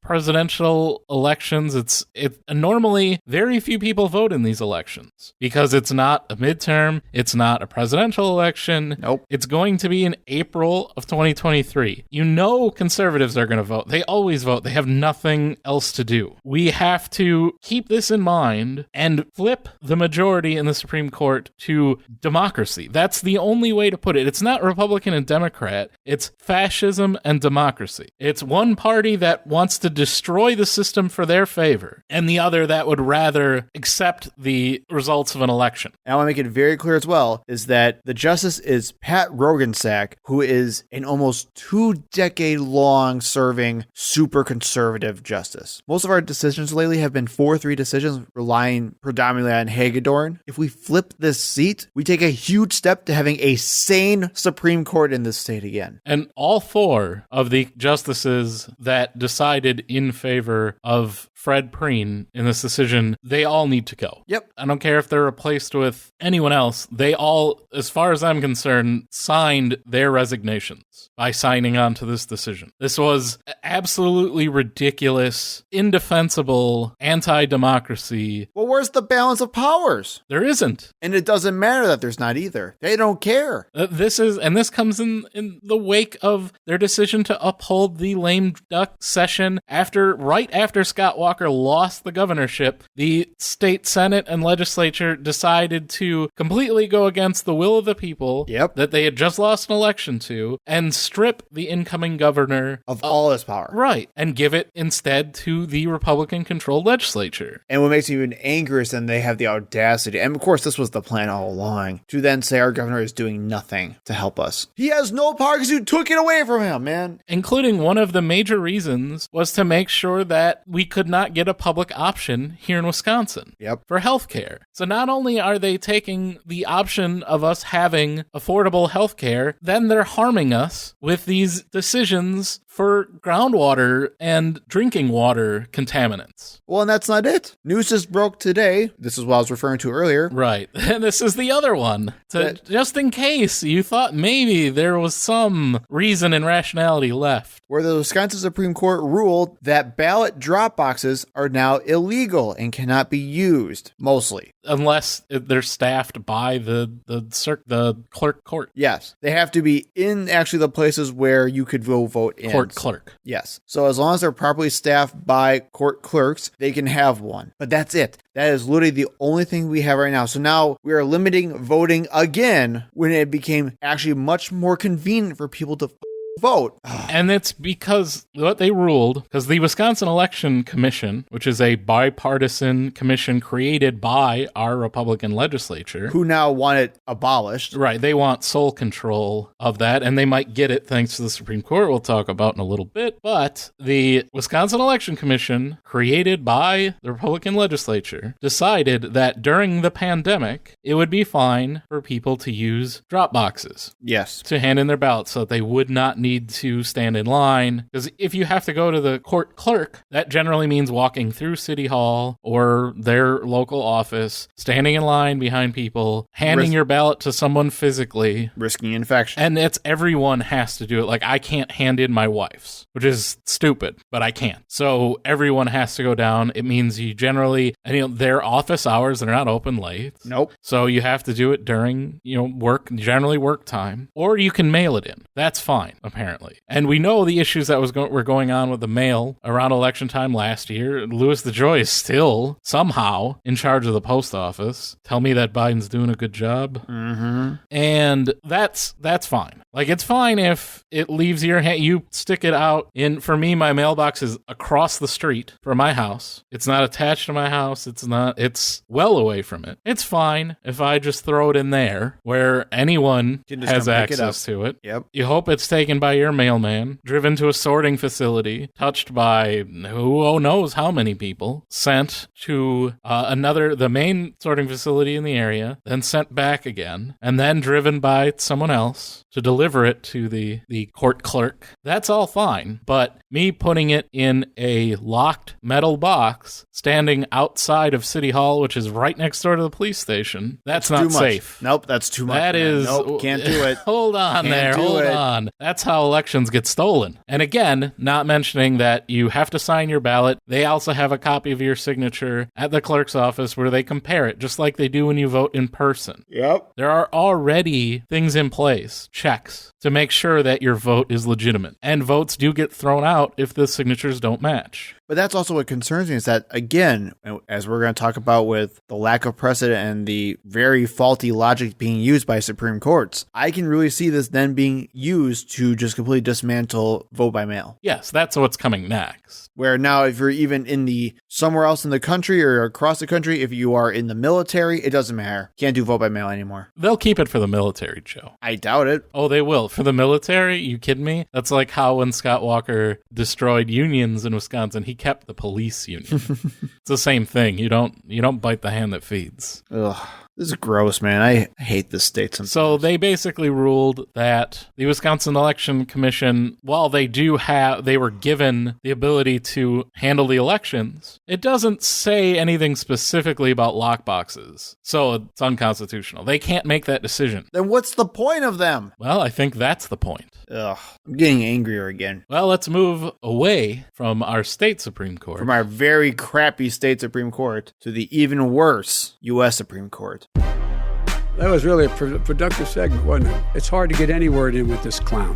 presidential elections. It's normally very few people vote in these elections because it's not a midterm, it's not a presidential election. Nope. It's going to be in April of 2023. You know conservatives are going to vote. They always vote. They have nothing else to do. We have to keep this in mind and flip the majority in the Supreme Court to democracy. That's the only way to put it. It's not Republican and Democrat. It's fascism and democracy. It's one party that wants to destroy the system for their favor, and the other that would rather accept the results of an election. And I want to make it very clear as well, is that the justice is Pat Rogensack, who is an almost 2-decade-long serving super conservative justice. Most of our decisions lately have been 4-3 decisions relying predominantly on Hagedorn. If we flip this seat, we take a huge step to having a sane Supreme Court in this state again. And all 4 of the justices that decided in favor of Fred Preen in this decision, they all need to go. Yep. I don't care if they're replaced with anyone else. They all, as far as I'm concerned, signed their resignations by signing on to this decision. This was absolutely ridiculous, indefensible, anti-democracy. Well, where's the balance of powers? There isn't. And it doesn't matter that there's not either. They don't care. This comes in the wake of their decision to uphold the lame duck session right after Scott Walker lost the governorship. The state Senate and legislature decided to completely go against the will of the people that they had just lost an election to and strip the incoming governor of all his power. Right. And give it instead to the Republican-controlled legislature. And what makes me even angrier is then they have the audacity, and of course this was the plan all along, to then say our governor is doing nothing to help us. He has no power because you took it away from him, man. Including one of the major reasons was to make sure that we could not get a public option here in Wisconsin for healthcare. So not only are they taking the option of us having affordable healthcare, then they're harming us with these decisions for groundwater and drinking water contaminants. Well, and that's not it. News just broke today. This is what I was referring to earlier. Right. And this is the other one. Just in case you thought maybe there was some reason and rationality left. Where the Wisconsin Supreme Court ruled that ballot drop boxes are now illegal and cannot be used, mostly. Unless they're staffed by the clerk court. Yes. They have to be in actually the places where you could vote in. Court clerk. Yes. So as long as they're properly staffed by court clerks, they can have one. But that's it. That is literally the only thing we have right now. So now we are limiting voting again when it became actually much more convenient for people to vote. And it's because what they ruled, because the Wisconsin Election Commission, which is a bipartisan commission created by our Republican legislature, who now want it abolished. Right. They want sole control of that, and they might get it thanks to the Supreme Court, we'll talk about in a little bit. But the Wisconsin Election Commission, created by the Republican legislature, decided that during the pandemic, it would be fine for people to use drop boxes. Yes. To hand in their ballots so that they would not need need to stand in line. Because if you have to go to the court clerk, that generally means walking through City Hall or their local office, standing in line behind people, handing your ballot to someone physically. Risking infection. And it's everyone has to do it. Like, I can't hand in my wife's, which is stupid, but I can't. So everyone has to go down. It means you generally, and their office hours, they're not open late. Nope. So you have to do it during, generally work time, or you can mail it in. That's fine, apparently. And we know the issues that were going on with the mail around election time last year. Louis DeJoy is still somehow in charge of the post office. Tell me that Biden's doing a good job. Mm-hmm. And that's fine. Like, it's fine if it leaves your hand, you stick it out in, for me, my mailbox is across the street from my house. It's not attached to my house. It's well away from it. It's fine if I just throw it in there where anyone has access to it. Yep. You hope it's taken by your mailman, driven to a sorting facility, touched by who knows how many people, sent to the main sorting facility in the area, then sent back again, and then driven by someone else to deliver it to the court clerk. That's all fine, but me putting it in a locked metal box standing outside of City Hall, which is right next door to the police station, that's not safe. Nope, that's too much. That is... Nope, can't do it. Hold on there, hold on. That's how elections get stolen. And again, not mentioning that you have to sign your ballot. They also have a copy of your signature at the clerk's office where they compare it, just like they do when you vote in person. Yep. There are already things in place, checks, to make sure that your vote is legitimate. And votes do get thrown out if the signatures don't match. But that's also what concerns me is that, again, as we're going to talk about with the lack of precedent and the very faulty logic being used by Supreme Courts, I can really see this then being used to just completely dismantle vote by mail. Yes, that's what's coming next. Where now if you're even in somewhere else in the country or across the country, if you are in the military, it doesn't matter. Can't do vote by mail anymore. They'll keep it for the military, Joe. I doubt it. Oh, they will. For the military? You kidding me? That's like how when Scott Walker destroyed unions in Wisconsin, he kept the police union. It's the same thing. You don't bite the hand that feeds. Ugh. This is gross, man. I hate this state sometimes. So they basically ruled that the Wisconsin Election Commission, while they were given the ability to handle the elections, it doesn't say anything specifically about lockboxes. So it's unconstitutional. They can't make that decision. Then what's the point of them? Well, I think that's the point. Ugh. I'm getting angrier again. Well, let's move away from our state Supreme Court. From our very crappy state Supreme Court to the even worse U.S. Supreme Court. That was really a productive segment, wasn't it? It's hard to get any word in with this clown.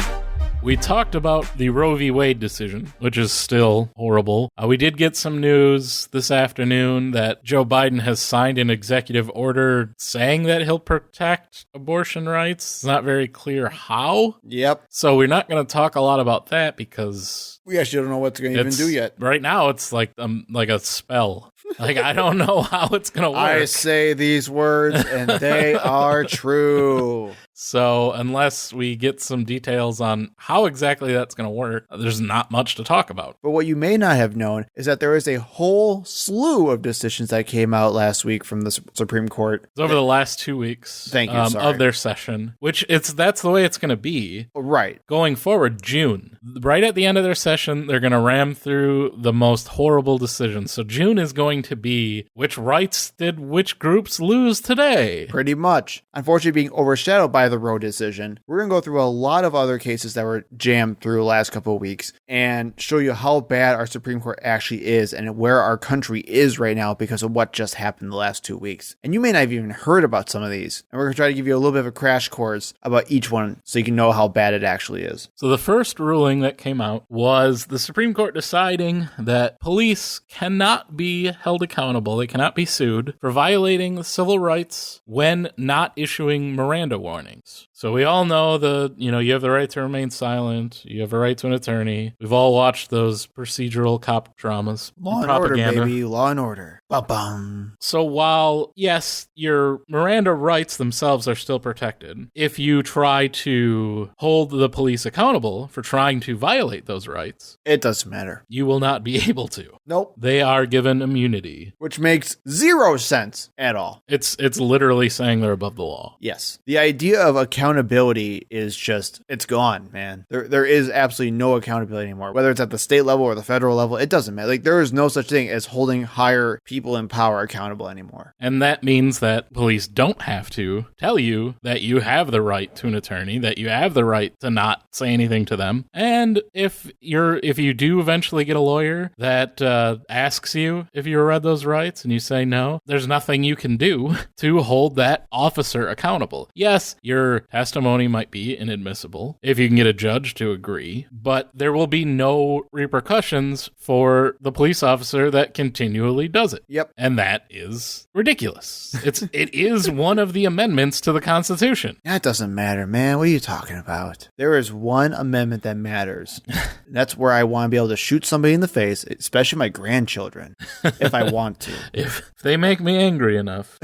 We talked about the Roe v. Wade decision, which is still horrible. We did get some news this afternoon that Joe Biden has signed an executive order saying that he'll protect abortion rights. It's not very clear how. Yep. So we're not going to talk a lot about that because we actually don't know what it's going to even do yet. Right now, it's like a spell. Like, I don't know how it's going to work. I say these words, and they are true. So unless we get some details on how exactly that's going to work, there's not much to talk about. But what you may not have known is that there is a whole slew of decisions that came out last week from the Supreme Court. It's over the last 2 weeks of their session, which that's the way it's going to be. Right. Going forward, June. Right at the end of their session, they're going to ram through the most horrible decisions. So June is going to be which rights did which groups lose today? Pretty much. Unfortunately, being overshadowed by the Roe decision, we're going to go through a lot of other cases that were jammed through the last couple of weeks and show you how bad our Supreme Court actually is and where our country is right now because of what just happened the last 2 weeks. And you may not have even heard about some of these. And we're going to try to give you a little bit of a crash course about each one so you can know how bad it actually is. So the first ruling that came out was the Supreme Court deciding that police cannot be held accountable. They cannot be sued for violating civil rights when not issuing Miranda warnings. So we all know you have the right to remain silent. You have a right to an attorney. We've all watched those procedural cop dramas. Law and order, baby. Law and order. Ba-bum. So while, yes, your Miranda rights themselves are still protected, if you try to hold the police accountable for trying to violate those rights, it doesn't matter. You will not be able to. Nope. They are given immunity. Which makes zero sense at all. It's literally saying they're above the law. Yes. The idea of accountability accountability is just, it's gone, man. There is absolutely no accountability anymore. Whether it's at the state level or the federal level, it doesn't matter. Like, there is no such thing as holding higher people in power accountable anymore. And that means that police don't have to tell you that you have the right to an attorney, that you have the right to not say anything to them. And if you do eventually get a lawyer that asks you if you read those rights and you say no, there's nothing you can do to hold that officer accountable. Yes, your testimony might be inadmissible if you can get a judge to agree, but there will be no repercussions for the police officer that continually does it. Yep. And that is ridiculous. It is one of the amendments to the Constitution. That doesn't matter, man. What are you talking about? There is one amendment that matters. That's where I want to be able to shoot somebody in the face, especially my grandchildren, if I want to. If they make me angry enough.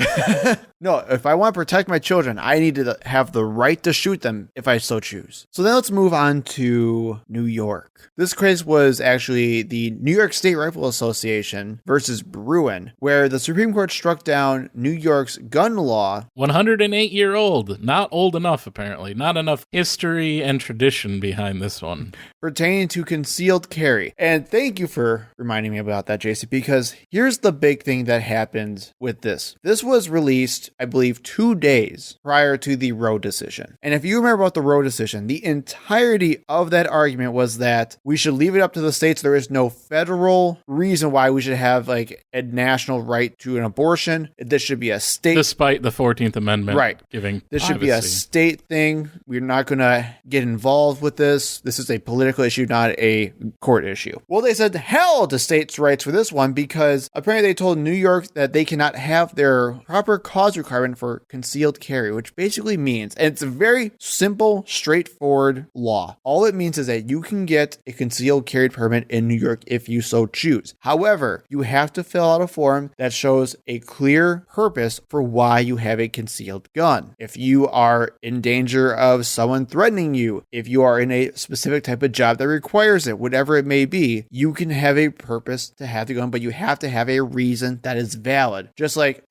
No, if I want to protect my children, I need to have the right to shoot them if I so choose. So then let's move on to New York. This case was actually the New York State Rifle Association versus Bruin, where the Supreme Court struck down New York's gun law. 108-year-old. Not old enough, apparently. Not enough history and tradition behind this one. Pertaining to concealed carry. And thank you for reminding me about that, JC, because here's the big thing that happened with this. This was released, I believe, 2 days prior to the Roe decision. And if you remember about the Roe decision, the entirety of that argument was that we should leave it up to the states. There is no federal reason why we should have like a national right to an abortion. This should be a state. Despite the 14th Amendment giving This privacy. should be a state thing. We're not going to get involved with this. This is a political issue, not a court issue. Well, they said hell to states' rights for this one because apparently they told New York that they cannot have their proper cause requirement for concealed carry, which basically means, and it's a very simple, straightforward law. All it means is that you can get a concealed carry permit in New York if you so choose. However, you have to fill out a form that shows a clear purpose for why you have a concealed gun. If you are in danger of someone threatening you, if you are in a specific type of job that requires it, whatever it may be, you can have a purpose to have the gun, but you have to have a reason that is valid. Just like,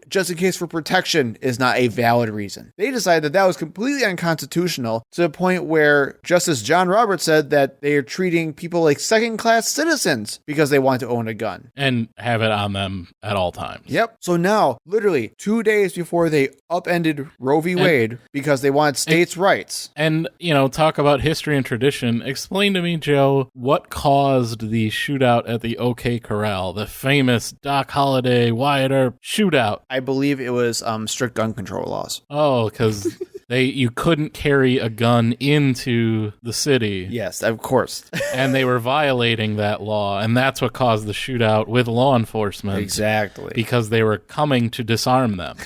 just in case for protection is not a valid reason. They decided that that was completely unconstitutional to the point where Justice John Roberts said that they are treating people like second-class citizens because they want to own a gun. And have it on them at all times. Yep. So now, literally 2 days before they upended Roe v. Wade because they wanted states' rights. And, talk about history and tradition. Explain to me, Joe, what caused the shootout at the OK Corral, the famous Doc Holliday, Wyatt Earp shootout? I believe it was strict gun control laws. Oh, because you couldn't carry a gun into the city. Yes, of course. And they were violating that law, and that's what caused the shootout with law enforcement. Exactly. Because they were coming to disarm them.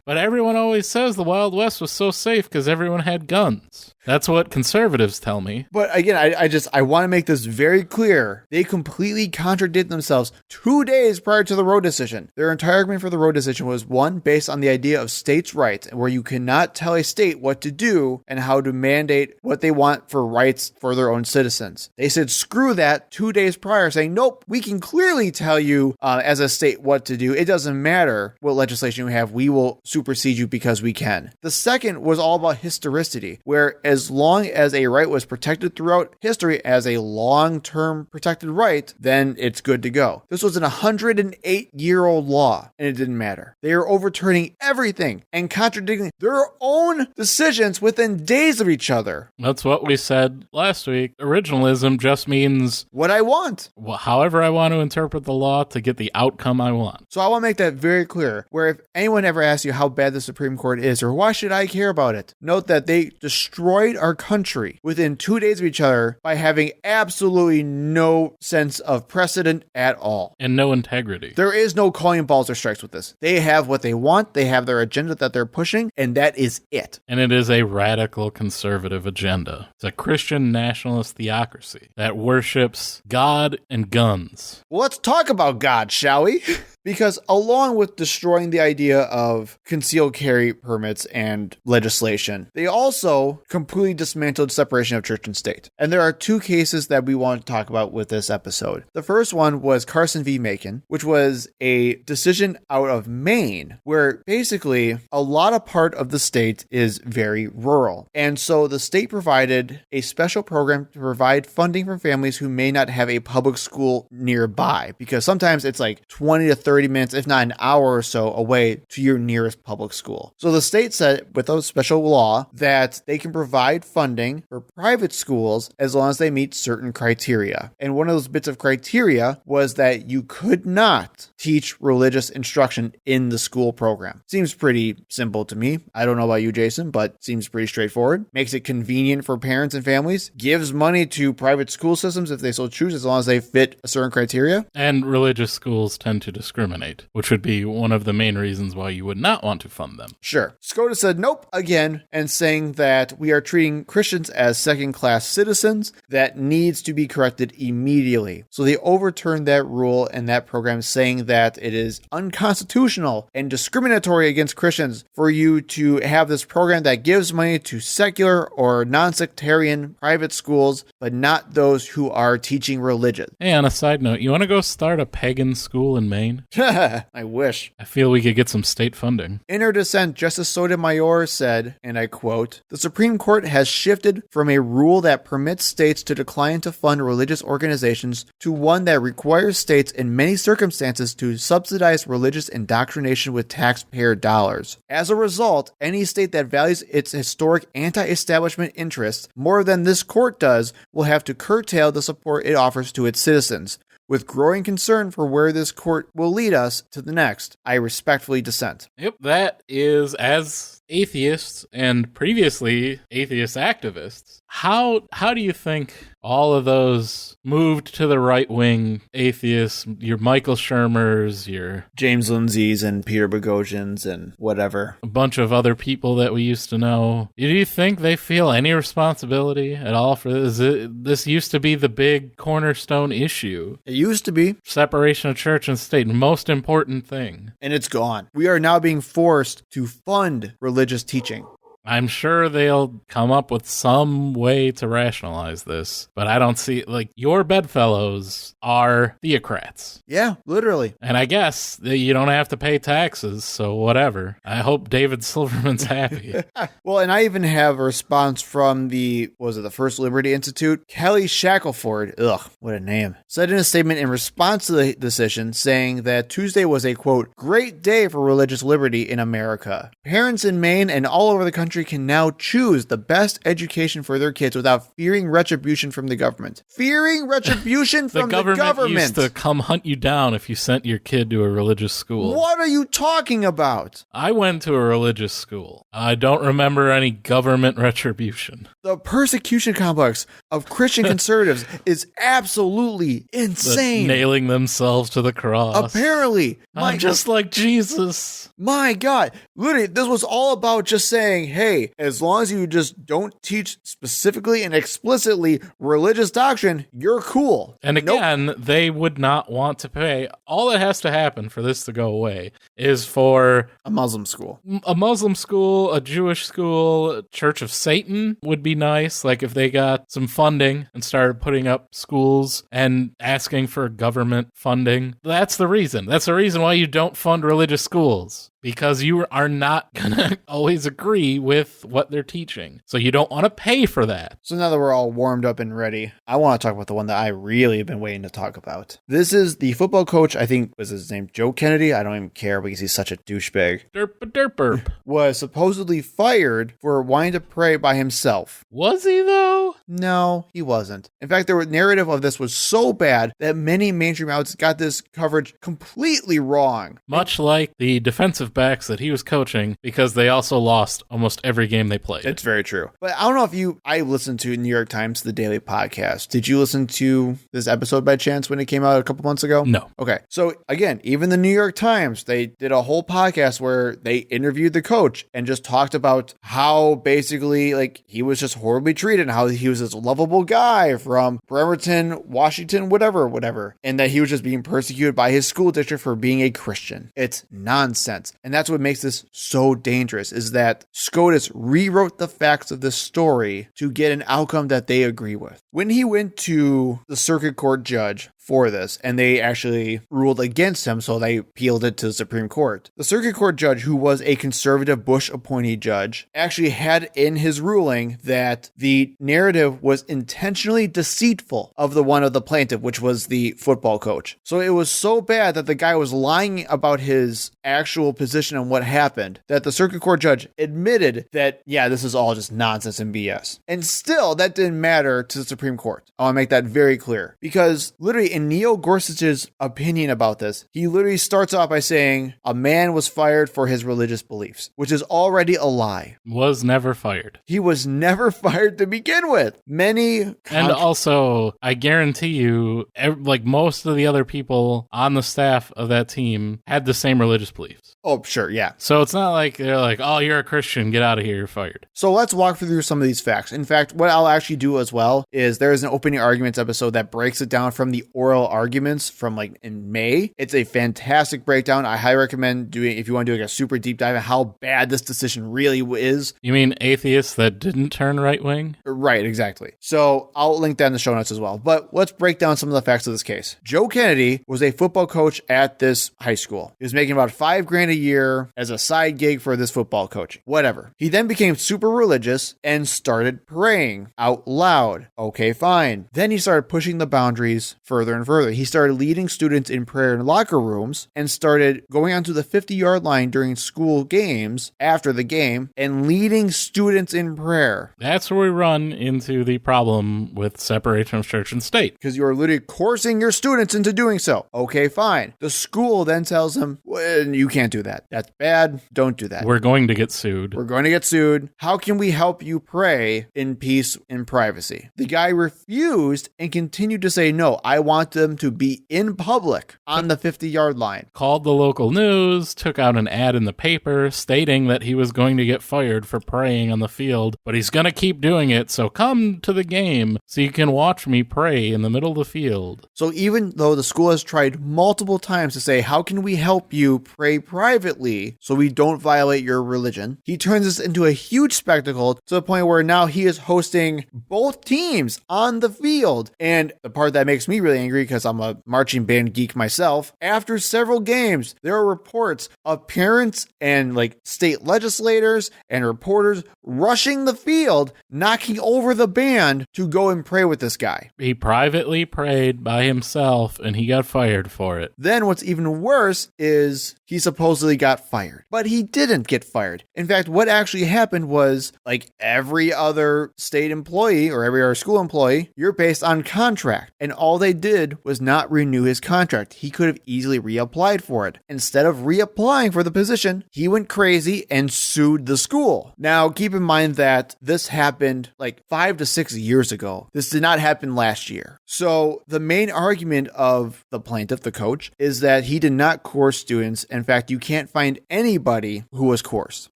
But everyone always says the Wild West was so safe because everyone had guns. That's what conservatives tell me. But again, I want to make this very clear. They completely contradicted themselves 2 days prior to the Roe decision. Their entire argument for the Roe decision was one, based on the idea of states' rights, where you cannot tell a state what to do and how to mandate what they want for rights for their own citizens. They said, screw that 2 days prior, saying, nope, we can clearly tell you as a state what to do. It doesn't matter what legislation you have. We will supersede you because we can. The second was all about historicity, where as long as a right was protected throughout history as a long-term protected right, then it's good to go. This was an 108-year-old law, and it didn't matter. They are overturning everything and contradicting their own decisions within days of each other. That's what we said last week. Originalism just means what I want. However I want to interpret the law to get the outcome I want. So I want to make that very clear, where if anyone ever asks you how bad the Supreme Court is or why should I care about it, note that they destroyed our country within 2 days of each other by having absolutely no sense of precedent at all. And no integrity. There is no calling balls or strikes with this. They have what they want. They have their agenda that they're pushing, and that is it. And it is a radical conservative agenda. It's a Christian nationalist theocracy that worships God and guns. Well, let's talk about God, shall we? Because along with destroying the idea of concealed carry permits and legislation, they also completely completely dismantled separation of church and state. And there are two cases that we want to talk about with this episode. The first one was Carson v. Macon, which was a decision out of Maine, where basically a lot of part of the state is very rural. And so the state provided a special program to provide funding for families who may not have a public school nearby, because sometimes it's like 20 to 30 minutes, if not an hour or so away to your nearest public school. So the state said with a special law that they can provide funding for private schools as long as they meet certain criteria. And one of those bits of criteria was that you could not teach religious instruction in the school program. Seems pretty simple to me. I don't know about you, Jason, but seems pretty straightforward. Makes it convenient for parents and families. Gives money to private school systems if they so choose, as long as they fit a certain criteria. And religious schools tend to discriminate, which would be one of the main reasons why you would not want to fund them. Sure. SCOTUS said nope again, and saying that we are treating Christians as second-class citizens that needs to be corrected immediately. So they overturned that rule and that program, saying that it is unconstitutional and discriminatory against Christians for you to have this program that gives money to secular or non-sectarian private schools, but not those who are teaching religion. Hey, on a side note, you want to go start a pagan school in Maine? I wish. I feel we could get some state funding. In her dissent, Justice Sotomayor said, and I quote, "The Supreme Court has shifted from a rule that permits states to decline to fund religious organizations to one that requires states in many circumstances to subsidize religious indoctrination with taxpayer dollars. As a result, any state that values its historic anti-establishment interests more than this court does will have to curtail the support it offers to its citizens. With growing concern for where this court will lead us to the next, I respectfully dissent." Yep, that is, as atheists and previously atheist activists, how do you think all of those moved to the right-wing atheists, your Michael Shermers, your James Lindsay's and Peter Boghossian's and whatever, a bunch of other people that we used to know, do you think they feel any responsibility at all for this? This used to be the big cornerstone issue. It used to be. Separation of church and state, most important thing. And it's gone. We are now being forced to fund religious teaching. I'm sure they'll come up with some way to rationalize this, but I don't see, like, your bedfellows are theocrats. Yeah, literally. And I guess that you don't have to pay taxes, so whatever. I hope David Silverman's happy. Well, and I even have a response from the First Liberty Institute. Kelly Shackelford, what a name, said in a statement in response to the decision, saying that Tuesday was a, quote, great day for religious liberty in America. Parents in Maine and all over the country can now choose the best education for their kids without fearing retribution from the government. Fearing retribution from the government used to come hunt you down if you sent your kid to a religious school. What are you talking about? I went to a religious school. I don't remember any government retribution. The persecution complex of Christian conservatives is absolutely insane. Nailing themselves to the cross. Apparently. I'm just like Jesus. My God. Literally, this was all about just saying, hey, as long as you just don't teach specifically and explicitly religious doctrine, you're cool. And again, they would not want to pay. All that has to happen for this to go away is for a Muslim school. A Muslim school, a Jewish school, a Church of Satan would be nice. Like if they got some funding and started putting up schools and asking for government funding. That's the reason. That's the reason why you don't fund religious schools. Because you are not going to always agree with what they're teaching. So you don't want to pay for that. So now that we're all warmed up and ready, I want to talk about the one that I really have been waiting to talk about. This is the football coach, I think was his name Joe Kennedy. I don't even care because he's such a douchebag. Derp. Was supposedly fired for wanting to pray by himself. Was he though? No, he wasn't. In fact, the narrative of this was so bad that many mainstream outlets got this coverage completely wrong. Much like the defensive backs that he was coaching, because they also lost almost every game they played. It's very true. But I don't know if I listened to New York Times, The Daily Podcast. Did you listen to this episode by chance when it came out a couple months ago? No. Okay. So again, even the New York Times, they did a whole podcast where they interviewed the coach and just talked about how basically like he was just horribly treated and how he was this lovable guy from Bremerton, Washington, whatever, and that he was just being persecuted by his school district for being a Christian. It's nonsense. And that's what makes this so dangerous, is that SCOTUS rewrote the facts of this story to get an outcome that they agree with. When he went to the circuit court judge for this, and they actually ruled against him, so they appealed it to the Supreme Court. The circuit court judge, who was a conservative Bush appointee judge, actually had in his ruling that the narrative was intentionally deceitful of the plaintiff, which was the football coach. So it was so bad that the guy was lying about his actual position on what happened, that the circuit court judge admitted that, yeah, this is all just nonsense and BS. And still, that didn't matter to the Supreme Court. I want to make that very clear, because literally in Neil Gorsuch's opinion about this, he literally starts off by saying a man was fired for his religious beliefs, which is already a lie. Was never fired. He was never fired to begin with. And also, I guarantee you, like most of the other people on the staff of that team had the same religious beliefs. Oh, sure, yeah. So it's not like they're like, oh, you're a Christian, get out of here, you're fired. So let's walk through some of these facts. In fact, what I'll actually do as well is there is an opening arguments episode that breaks it down from the oral arguments from like in May. It's a fantastic breakdown. I highly recommend doing, if you want to do like a super deep dive on how bad this decision really is. You mean atheists that didn't turn right wing? Right, exactly. So I'll link that in the show notes as well. But let's break down some of the facts of this case. Joe Kennedy was a football coach at this high school. He was making about $5,000 a year as a side gig for this football coaching. Whatever. He then became super religious and started praying out loud. Okay, fine. Then he started pushing the boundaries further and further. He started leading students in prayer in locker rooms and started going onto the 50-yard line during school games after the game and leading students in prayer. That's where we run into the problem with separation of church and state. Because you are literally coercing your students into doing so. Okay, fine. The school then tells him, well, you can't do that. That's bad. Don't do that. We're going to get sued. We're going to get sued. How can we help you pray in peace and privacy? The guy refused and continued to say, no, I want them to be in public on the 50-yard line. Called the local news, took out an ad in the paper stating that he was going to get fired for praying on the field, but he's going to keep doing it, so come to the game so you can watch me pray in the middle of the field. So even though the school has tried multiple times to say, how can we help you pray privately so we don't violate your religion, he turns this into a huge spectacle to the point where now he is hosting both teams on the field. And the part that makes me really angry, because I'm a marching band geek myself, after several games, there are reports of parents and like state legislators and reporters rushing the field, knocking over the band to go and pray with this guy. He privately prayed by himself and he got fired for it. Then what's even worse is he supposedly got fired, but he didn't get fired. In fact, what actually happened was, like every other state employee or every other school employee, you're based on contract, and all they did was not renew his contract. He could have easily reapplied for it. Instead of reapplying for the position, he went crazy and sued the school. Now, keep in mind that this happened like 5 to 6 years ago. This did not happen last year. So the main argument of the plaintiff, the coach, is that he did not coerce students. In fact, you can't find anybody who was coerced.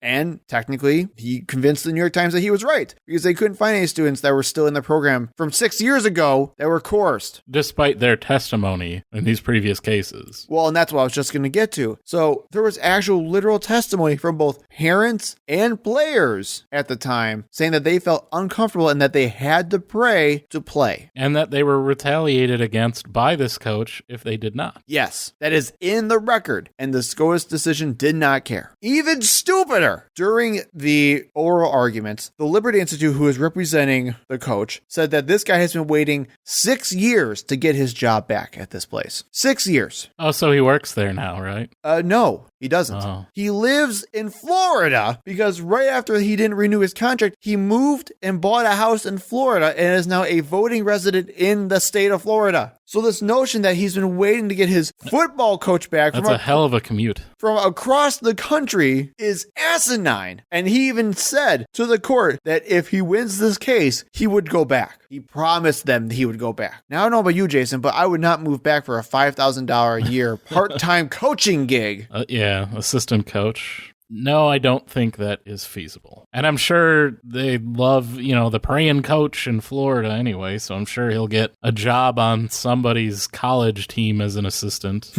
And technically, he convinced the New York Times that he was right, because they couldn't find any students that were still in the program from 6 years ago that were coerced. Despite their testimony in these previous cases. Well, and that's what I was just going to get to. So there was actual literal testimony from both parents and players at the time saying that they felt uncomfortable and that they had to pray to play. And that they were retaliated against by this coach if they did not. Yes, that is in the record, and the SCOTUS decision did not care. Even stupider, during the oral arguments, the Liberty Institute, who is representing the coach, said that this guy has been waiting 6 years to get his job back at this place. 6 years. Oh, so he works there now, right? No. He doesn't. Oh. He lives in Florida because right after he didn't renew his contract, he moved and bought a house in Florida and is now a voting resident in the state of Florida. So this notion that he's been waiting to get his football coach back That's a hell of a commute. From across the country is asinine. And he even said to the court that if he wins this case, he would go back. He promised them that he would go back. Now, I don't know about you, Jason, but I would not move back for a $5,000 a year part-time coaching gig. Yeah, assistant coach. No, I don't think that is feasible. And I'm sure they love, the praying coach in Florida anyway, so I'm sure he'll get a job on somebody's college team as an assistant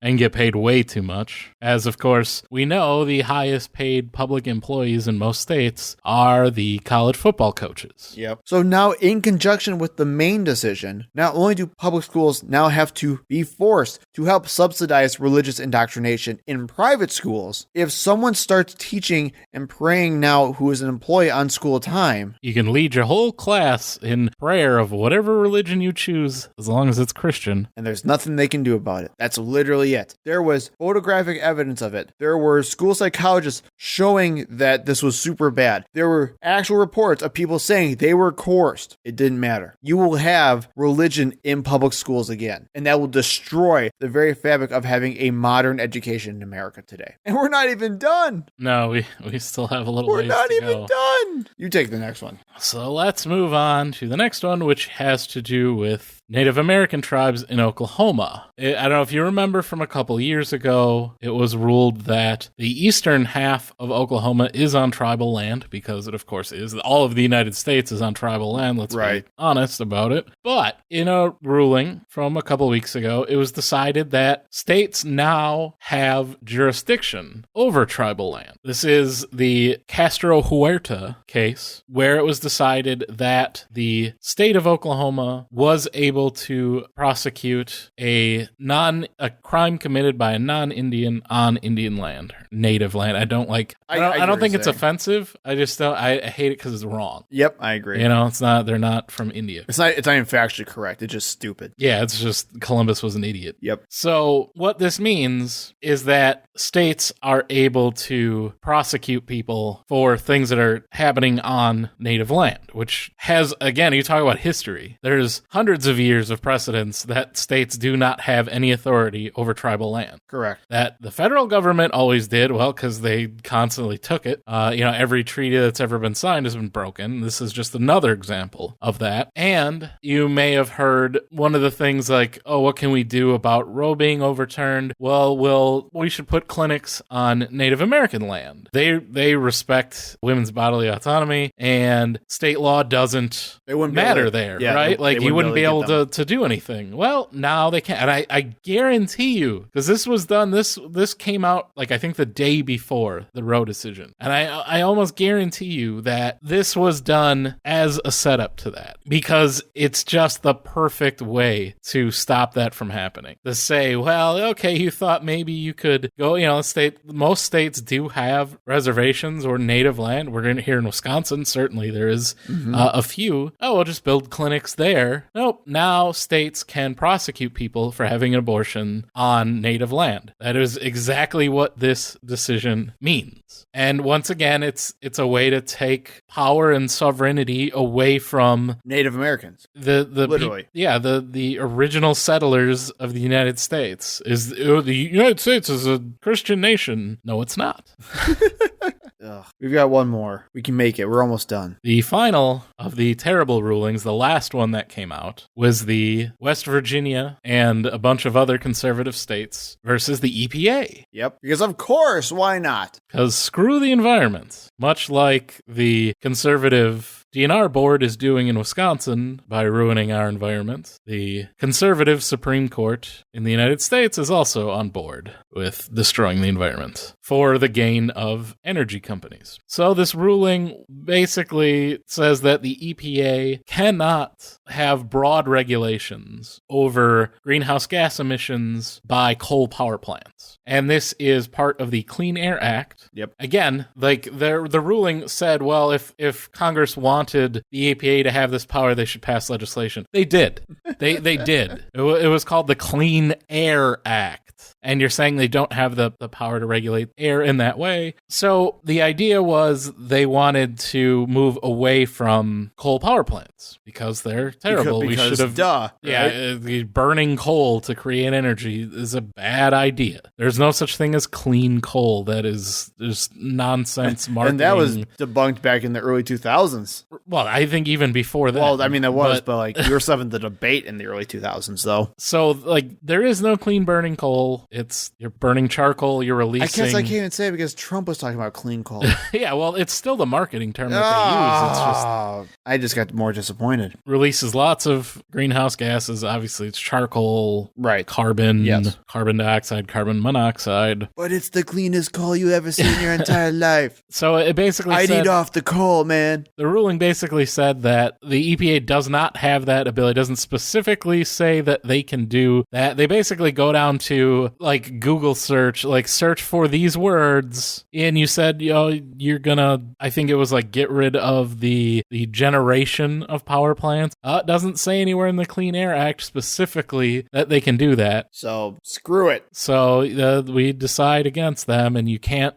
and get paid way too much. As, of course, we know the highest paid public employees in most states are the college football coaches. Yep. So now, in conjunction with the Maine decision, not only do public schools now have to be forced to help subsidize religious indoctrination in private schools, if someone starts teaching and praying now who is an employee on school time, you can lead your whole class in prayer of whatever religion you choose, as long as it's Christian. And there's nothing they can do about it. That's literally it. There was photographic evidence of it. There were school psychologists showing that this was super bad. There were actual reports of people saying they were coerced. It didn't matter. You will have religion in public schools again, and that will destroy the very fabric of having a modern education in America today. And we're not even done. No, we still have a little We're ways not to even go. done. You take the next one. So let's move on to the next one, which has to do with Native American tribes in Oklahoma. I don't know if you remember from a couple years ago, it was ruled that the eastern half of Oklahoma is on tribal land, because it, of course, is. All of the United States is on tribal land, let's be honest about it. But in a ruling from a couple weeks ago, it was decided that states now have jurisdiction over tribal land. This is the Castro Huerta case, where it was decided that the state of Oklahoma was able to prosecute a crime committed by a non-Indian on Indian land, native land. I don't think it's offensive. I just don't. I hate it because it's wrong. Yep, I agree. It's not. They're not from India. It's not even factually correct. It's just stupid. Yeah, it's just Columbus was an idiot. Yep. So what this means is that states are able to prosecute people for things that are happening on native land, which has, again, you talk about history. There's hundreds of years of precedence that states do not have any authority over tribal land. Correct. That the federal government always did, well, because they constantly took it. Every treaty that's ever been signed has been broken. This is just another example of that. And you may have heard one of the things like, oh, what can we do about Roe being overturned? Well, we should put clinics on Native American land. They respect women's bodily autonomy, and state law doesn't matter there, right? Like, you wouldn't be able to do anything. Well, now they can. And I guarantee you, because this was done, this came out, like, I think the day before the Roe decision. And I almost guarantee you that this was done as a setup to that, because it's just the perfect way to stop that from happening. To say, well, okay, you thought maybe you could go, most states do have reservations or native land. We're here in Wisconsin, certainly there is a few. Oh, we'll just build clinics there. Nope. Now states can prosecute people for having an abortion on native land. That is exactly what this decision means. And once again, it's a way to take power and sovereignty away from Native Americans. Literally. The original settlers of the United States. The United States is a Christian nation. No, it's not. Ugh. We've got one more. We can make it. We're almost done. The final of the terrible rulings, the last one that came out, was the West Virginia and a bunch of other conservative states versus the EPA. Yep. Because of course, why not? Because screw the environment. Much like the conservative DNR board is doing in Wisconsin by ruining our environment, the conservative Supreme Court in the United States is also on board with destroying the environment for the gain of energy companies. So this ruling basically says that the EPA cannot have broad regulations over greenhouse gas emissions by coal power plants. And this is part of the Clean Air Act. Yep. Again, like the ruling said, well, if Congress wanted the EPA to have this power, they should pass legislation. They did. They did. It was called the Clean Air Act. And you're saying they don't have the power to regulate air in that way. So the idea was they wanted to move away from coal power plants because they're terrible. Because we should have, duh. Yeah, burning coal to create energy is a bad idea. There's no such thing as clean coal. That is just nonsense marketing. And that was debunked back in the early 2000s. Well, I think even before that. Well, I mean, that was, but like, you were still having the debate in the early 2000s, though. So, like, there is no clean burning coal. coal. You're burning charcoal. You're I releasing. guess I can't even say it because Trump was talking about clean coal. Yeah, well, it's still the marketing term that they use. It's just I just got more disappointed. releases lots of greenhouse gases. Obviously, it's charcoal, Right. carbon, Yes. carbon dioxide, carbon monoxide. But it's the cleanest coal you ever seen in your entire life. So it basically I'd said, eat off the coal, man. the ruling basically said that the EPA does not have that ability. It doesn't specifically say that they can do that. They basically go down to like Google search, like search for these words. And you said, you're gonna, I think it was like get rid of the generation of power plants. It doesn't say anywhere in the Clean Air Act specifically that they can do that. So screw it. So we decide against them, and you can't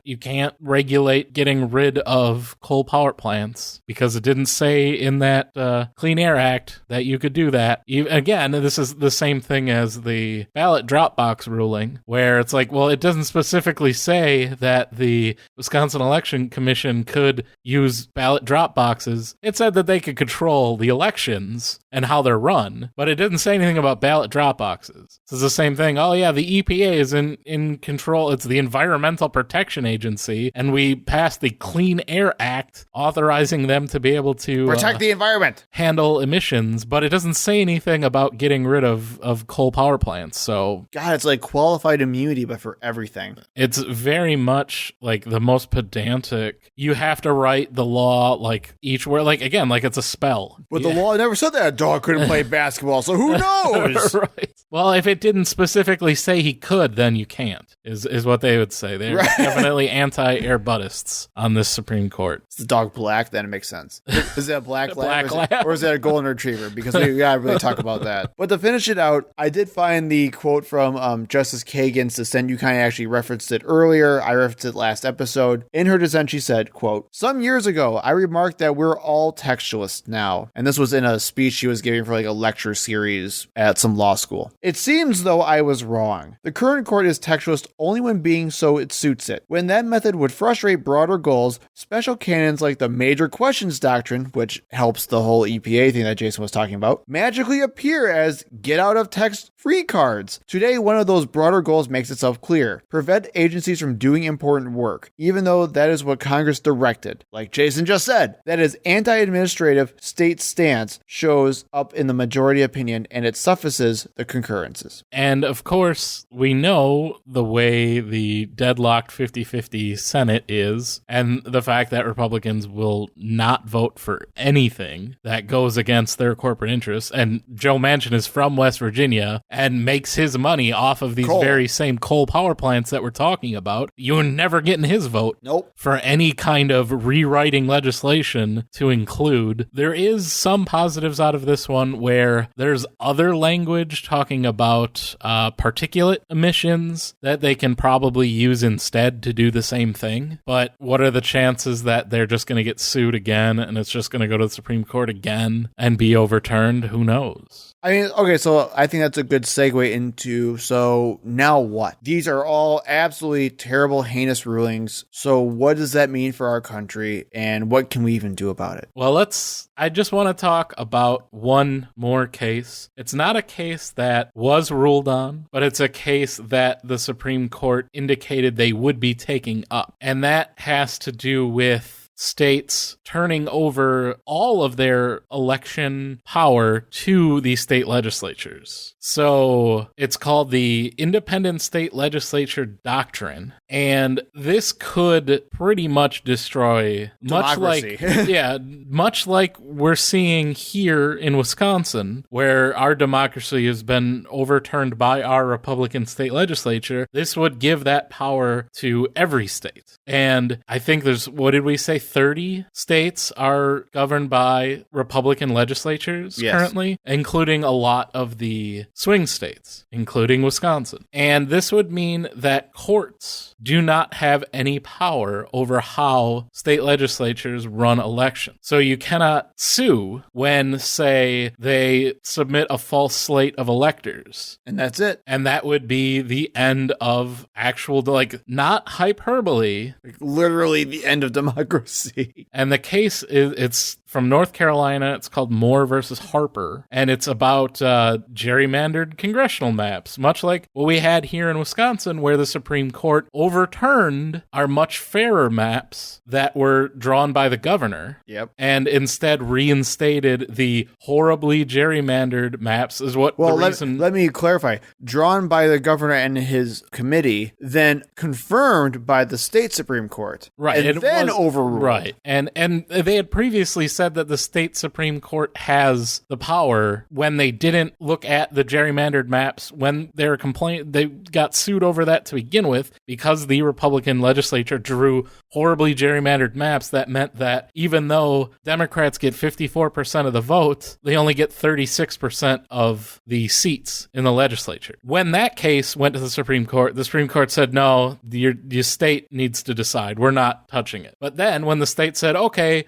regulate getting rid of coal power plants because it didn't say in that Clean Air Act that you could do that. Again, this is the same thing as the ballot drop box ruling, where it's like, well, it doesn't specifically say that the Wisconsin Election Commission could use ballot drop boxes. It said that they could control the elections and how they're run, but it didn't say anything about ballot drop boxes. So it's the same thing. Oh yeah, the EPA is in control. It's the Environmental Protection Agency, and we passed the Clean Air Act authorizing them to be able to Protect the environment. handle emissions, but it doesn't say anything about getting rid of coal power plants. So God, it's like qualified immunity, but for everything. it's very much like the most pedantic. You have to write the law like each word, like again, like it's a spell. But the law never said that a dog couldn't play basketball, so who knows? Right. Well, if it didn't specifically say he could, then you can't, is what they would say. They're definitely anti-Air Buddists on this Supreme Court. Is the dog black? Then it makes sense. Is it a black lab? Black lab. Or is it a golden retriever? Because we gotta really talk about that. But to finish it out, I did find the quote from Justice Kagan's dissent. You kind of actually referenced it earlier. I referenced it last episode. In her dissent, she said, quote, "Some years ago, I remarked that we're all textualists now." And this was in a speech she was giving for like a lecture series at some law school. "It seems though I was wrong. The current court is textualist only when being so it suits it. When that method would frustrate broader goals, special canons like the major questions doctrine," which helps the whole EPA thing that Jason was talking about, "magically appear as get out of text free cards. Today, one of those broader goals makes itself clear. Prevent agencies from doing important work, even though that is what Congress directed. Like Jason just said, that is anti-administrative state stance shows up in the majority opinion, and it suffices the concurrences." And of course, we know the way the deadlocked 50-50 Senate is, and the fact that Republicans will not vote for anything that goes against their corporate interests. And Joe Manchin is from West Virginia and makes his money off of these very same coal power plants that we're talking about. You're never getting his vote. Nope. For any kind of rewriting legislation to include. There is some positives out of this one where there's other language talking about particulate emissions that they can probably use instead to do the same thing. But what are the chances that they're just going to get sued again and it's just going to go to the Supreme Court again and be overturned? Who knows? I mean, okay, so I think that's a good segue into, so now what? These are all absolutely terrible, heinous rulings. So what does that mean for our country, and what can we even do about it? Well, I just want to talk about one more case. It's not a case that was ruled on, but it's a case that the Supreme Court indicated they would be taking up. And that has to do with states turning over all of their election power to the state legislatures. So it's called the Independent State Legislature Doctrine. And this could pretty much destroy, much like we're seeing here in Wisconsin, where our democracy has been overturned by our Republican state legislature. This would give that power to every state. And I think there's, what did we say, 30 states are governed by Republican legislatures currently, including a lot of the swing states, including Wisconsin. And this would mean that courts do not have any power over how state legislatures run elections. So you cannot sue when, say, they submit a false slate of electors. And that's it. And that would be the end of actual, like, not hyperbole. Like literally the end of democracy. And the case is, it's from North Carolina. It's called Moore versus Harper, and it's about gerrymandered congressional maps, much like what we had here in Wisconsin, where the Supreme Court overturned our much fairer maps that were drawn by the governor. Yep. And instead reinstated the horribly gerrymandered maps is what Well, the reason... let me clarify. Drawn by the governor and his committee, then confirmed by the state Supreme Court. Right. And then overruled. Right. And they had previously said that the state Supreme Court has the power when they didn't look at the gerrymandered maps, when they got sued over that to begin with, because the Republican legislature drew horribly gerrymandered maps. That meant that even though Democrats get 54% of the vote, they only get 36% of the seats in the legislature. When that case went to the Supreme Court said, no, your state needs to decide. We're not touching it. But then when the state said, okay,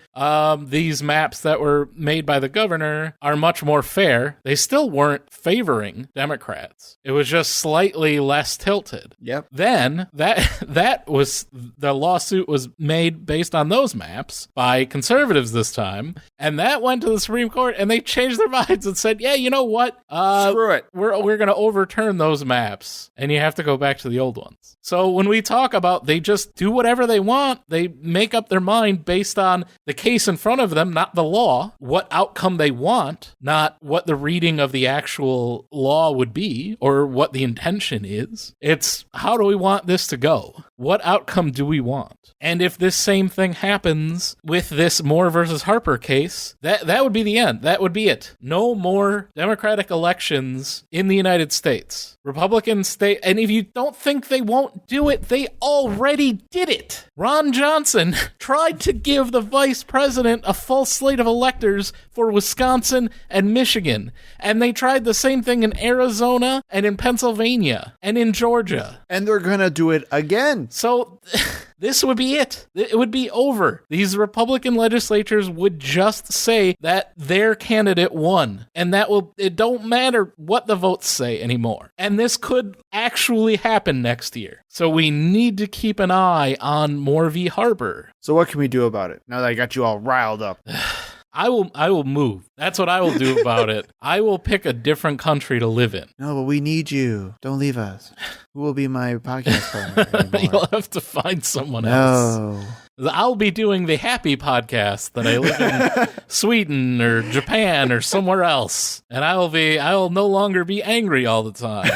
these maps that were made by the governor are much more fair, they still weren't favoring Democrats. It was just slightly less tilted. Yep. Then that was the lawsuit was made based on those maps by conservatives this time, and that went to the Supreme Court, and they changed their minds and said, yeah, you know what? Screw it. We're going to overturn those maps, and you have to go back to the old ones. So when we talk about they just do whatever they want, they make up their mind based on the case in front of them, not the law, what outcome they want, not what the reading of the actual law would be or what the intention is. It's how do we want this to go? What outcome do we want? And if this same thing happens with this Moore versus Harper case, that would be the end. That would be it. No more Democratic elections in the United States. Republican state, and if you don't think they won't do it, they already did it. Ron Johnson tried to give the vice president a false slate of electors for Wisconsin and Michigan, and they tried the same thing in Arizona and in Pennsylvania and in Georgia. And they're going to do it again. So this would be it. It would be over. These Republican legislatures would just say that their candidate won, and it don't matter what the votes say anymore. And this could actually happen next year. So we need to keep an eye on Moore v. Harper. So what can we do about it now that I got you all riled up? I will move. That's what I will do about it. I will pick a different country to live in. No, but we need you. Don't leave us. Who will be my podcast partner anymore? You'll have to find someone else. No. I'll be doing the happy podcast that I live in Sweden or Japan or somewhere else. And I'll no longer be angry all the time.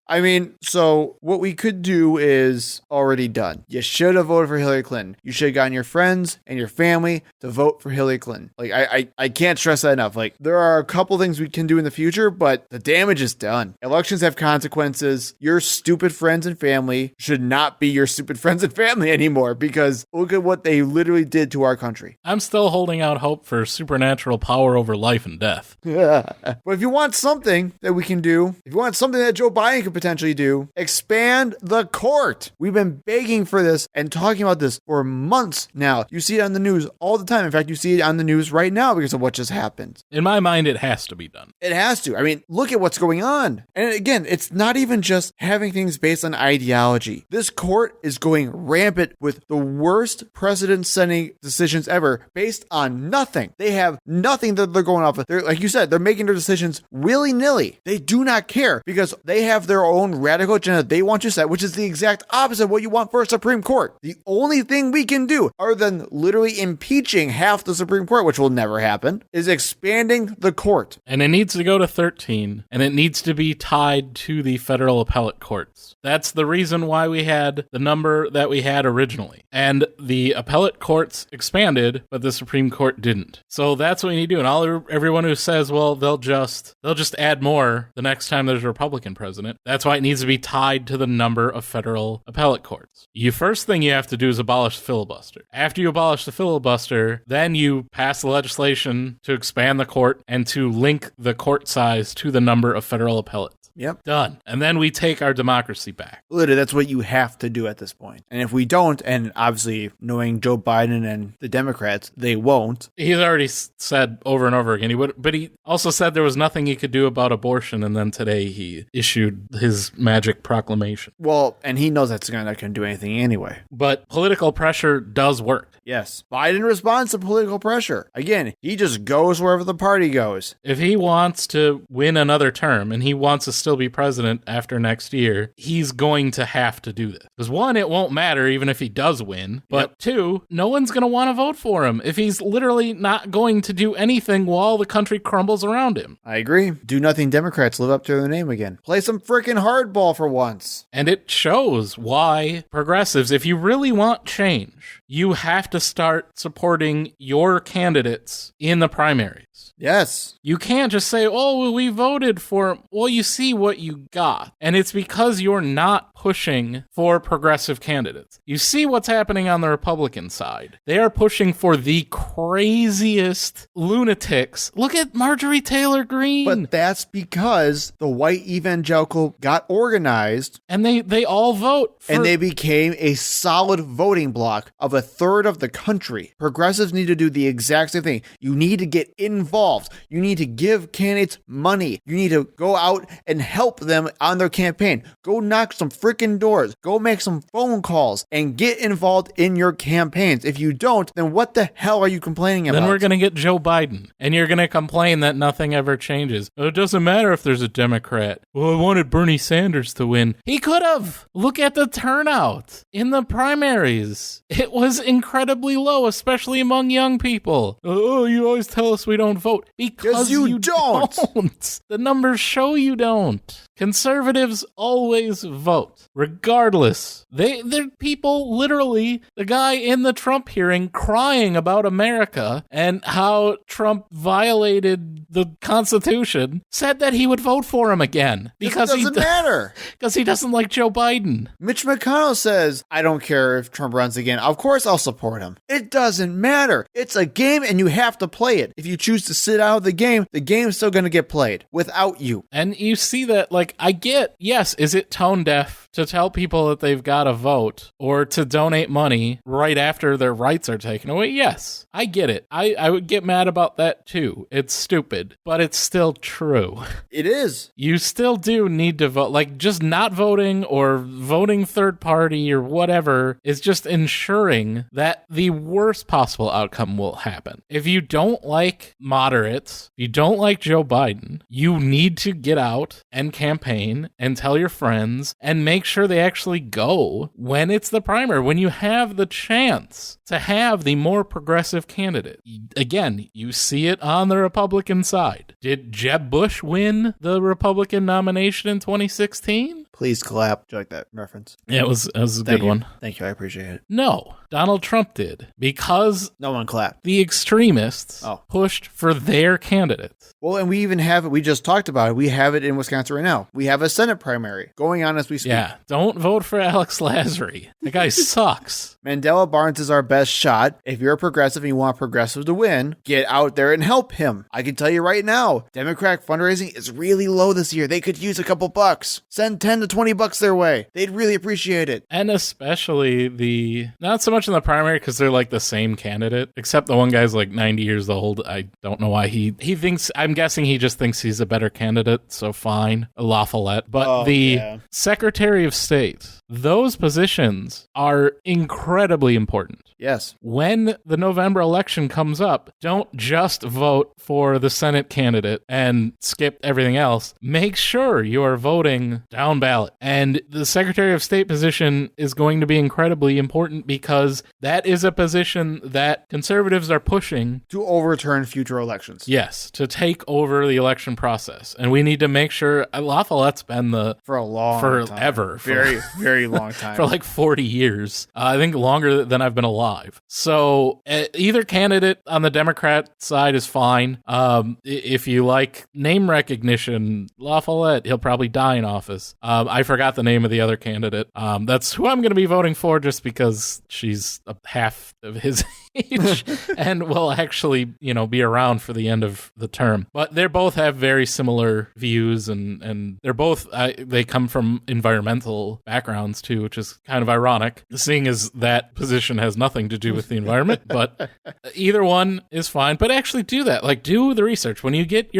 I mean, so what we could do is already done. You should have voted for Hillary Clinton. You should have gotten your friends and your family to vote for Hillary Clinton. Like, I can't stress that enough. Like, there are a couple things we can do in the future, but the damage is done. Elections have consequences. Your stupid friends and family should not be your stupid friends and family anymore, because look at what they literally did to our country. I'm still holding out hope for supernatural power over life and death. But if you want something that we can do, if you want something that Joe Biden could potentially do, expand the court. We've been begging for this and talking about this for months now. You see it on the news all the time. In fact, you see it on the news right now because of what just happened. In my mind, it has to be done. It has to. I mean, look at what's going on. And again, it's not even just having things based on ideology. This court is going rampant with the worst precedent-setting decisions ever based on nothing. They have nothing that they're going off of. They're, like you said, they're making their decisions willy-nilly. They do not care because they have their own radical agenda they want to set, which is the exact opposite of what you want for a Supreme Court. The only thing we can do, other than literally impeaching half the Supreme Court, which will never happen, is expanding the court. And it needs to go to 13, and it needs to be tied to the federal appellate courts. That's the reason why we had the number that we had originally. And the appellate courts expanded, but the Supreme Court didn't. So that's what we need to do. And everyone who says, well, they'll just add more the next time there's a Republican president, that's why it needs to be tied to the number of federal appellate courts. First thing you have to do is abolish the filibuster. After you abolish the filibuster, then you pass the legislation to expand the court and to link the court size to the number of federal appellates. Yep. Done. And then we take our democracy back. Literally, that's what you have to do at this point. And if we don't, and obviously knowing Joe Biden and the Democrats, they won't. He's already said over and over again, but he also said there was nothing he could do about abortion, and then today he issued his magic proclamation. Well, and he knows that's not going to do anything anyway. But political pressure does work. Yes. Biden responds to political pressure. Again, he just goes wherever the party goes. If he wants to win another term and he wants to still be president after next year, he's going to have to do this. Because one, it won't matter even if he does win. But two, no one's going to want to vote for him if he's literally not going to do anything while the country crumbles around him. I agree. Do nothing Democrats live up to their name again. Play some freaking hardball for once. And it shows why progressives, if you really want change, you have to start supporting your candidates in the primaries. Yes. You can't just say, oh, well, we voted for him. Well, you see what you got. And it's because you're not pushing for progressive candidates. You see what's happening on the Republican side. They are pushing for the craziest lunatics. Look at Marjorie Taylor Greene. But that's because the white evangelical got organized. And they all vote. And they became a solid voting bloc of a third of the country. Progressives need to do the exact same thing. You need to get involved. You need to give candidates money. You need to go out and help them on their campaign. Go knock some freaking doors. Go make some phone calls and get involved in your campaigns. If you don't, then what the hell are you complaining about? Then we're going to get Joe Biden. And you're going to complain that nothing ever changes. Oh, it doesn't matter if there's a Democrat. Well, I wanted Bernie Sanders to win. He could have. Look at the turnout in the primaries. It was incredibly low, especially among young people. Oh, you always tell us we don't vote. Because you don't. The numbers show you don't. Conservatives always vote, regardless. They're people, literally, the guy in the Trump hearing crying about America and how Trump violated the Constitution, said that he would vote for him again. Because it doesn't matter. Because he doesn't like Joe Biden. Mitch McConnell says, I don't care if Trump runs again. Of course I'll support him. It doesn't matter. It's a game and you have to play it. If you choose to sit out of the game's still going to get played without you. And you see that, like, I get, yes, is it tone deaf to tell people that they've got to vote or to donate money right after their rights are taken away? Yes, I get it. I would get mad about that too. It's stupid, but it's still true. It is. You still do need to vote. Like, just not voting or voting third party or whatever is just ensuring that the worst possible outcome will happen. If you don't like moderates, if you don't like Joe Biden, you need to get out and campaign and tell your friends and make sure they actually go when it's the primary, when you have the chance to have the more progressive candidate. Again, you see it on the Republican side. Did Jeb Bush win the Republican nomination in 2016? Please clap. Do you like that reference? Yeah, it was a good one. Thank you. I appreciate it. No, Donald Trump did, because no one clapped. The extremists pushed for their candidates. Well, and we even have it. We just talked about it. We have it in Wisconsin right now. We have a Senate primary going on as we speak. Yeah, don't vote for Alex Lasry. The guy sucks. Mandela Barnes is our best shot. If you're a progressive and you want progressive to win, get out there and help him. I can tell you right now, Democratic fundraising is really low this year. They could use a couple bucks. Send 10 to 20 bucks their way. They'd really appreciate it. And especially not so much in the primary because they're like the same candidate, except the one guy's like 90 years old. I don't know why he thinks, I'm guessing he just thinks he's a better candidate, so fine. La Follette. But Secretary of State, those positions are incredibly important. Yes. When the November election comes up, don't just vote for the Senate candidate and skip everything else. Make sure you are voting down ballot. And the Secretary of State position is going to be incredibly important because that is a position that conservatives are pushing to overturn future elections. Yes, to take over the election process. And we need to make sure La Follette's been forever. Very long time. For like 40 years. I think longer than I've been alive. So either candidate on the Democrat side is fine. If you like name recognition, La Follette, he'll probably die in office. I forgot the name of the other candidate. That's who I'm going to be voting for just because she's half of his age and will actually, be around for the end of the term. But they both have very similar views, and they're both, they come from environmental backgrounds too, which is kind of ironic, seeing as that position has nothing to do with the environment. But either one is fine. But actually do that. Like, do the research. When you get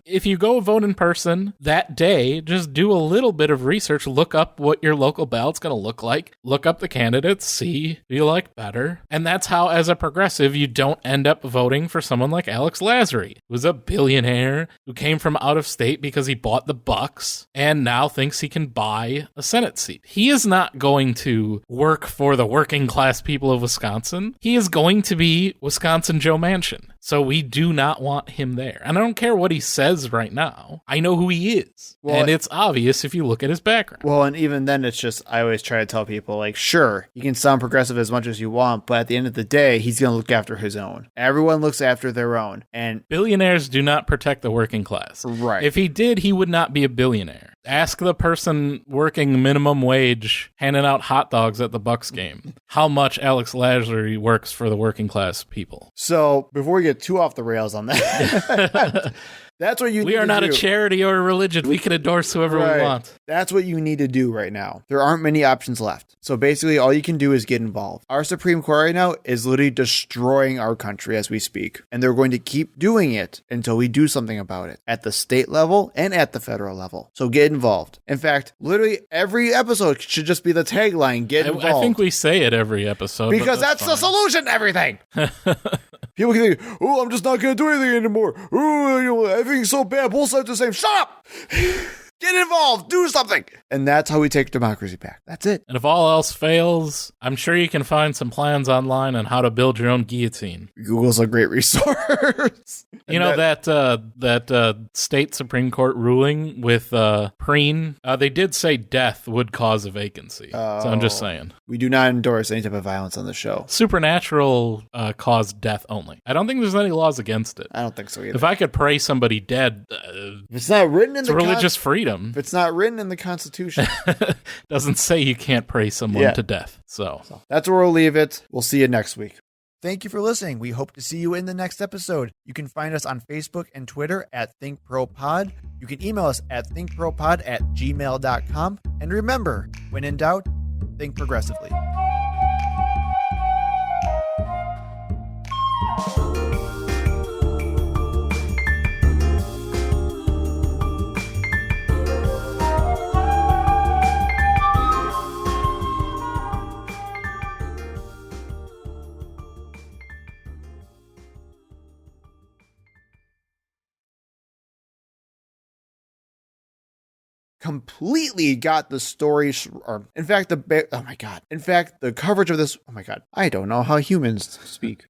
if you go vote in person that day, just do a little bit of research. Look up what your local ballot's going to look like. Look up the candidates. See who you like better. And that's how, as a progressive, you don't end up voting for someone like Alex Lazary, who's a billionaire who came from out of state because he bought the Bucks and now thinks he can buy a Senate seat. He is not going to work for the working class people of Wisconsin. He is going to be Wisconsin Joe Manchin. So we do not want him there. And I don't care what he says right now. I know who he is. Well, and it's obvious if you look at his background. Well, and even then, it's just, I always try to tell people, sure, you can sound progressive as much as you want, but at the end of the day, he's going to look after his own. Everyone looks after their own. And billionaires do not protect the working class. Right. If he did, he would not be a billionaire. Ask the person working minimum wage, handing out hot dogs at the Bucks game, how much Alex Lazary works for the working class people. So before we get too off the rails on that, that's what you need to do. We are not a charity or a religion. We can endorse whoever we want. That's what you need to do right now. There aren't many options left. So basically, all you can do is get involved. Our Supreme Court right now is literally destroying our country as we speak. And they're going to keep doing it until we do something about it at the state level and at the federal level. So get involved. In fact, literally every episode should just be the tagline, get involved. I think we say it every episode. Because that's the solution to everything. People can think, oh, I'm just not going to do anything anymore. Oh, everything's so bad. Both sides are the same. Shut up. Get involved. Do something. And that's how we take democracy back. That's it. And if all else fails, I'm sure you can find some plans online on how to build your own guillotine. Google's a great resource. That state Supreme Court ruling with Preen, they did say death would cause a vacancy. So I'm just saying. We do not endorse any type of violence on the show. Supernatural caused death only. I don't think there's any laws against it. I don't think so either. If I could pray somebody dead, it's not written in the religious freedom. If it's not written in the Constitution. Doesn't say you can't pray someone to death. So that's where we'll leave it. We'll see you next week. Thank you for listening. We hope to see you in the next episode. You can find us on Facebook and Twitter at ThinkProPod. You can email us at thinkpropod@gmail.com. And remember, when in doubt, think progressively. Completely got the story, or in fact, the coverage of this. Oh my God, I don't know how humans speak.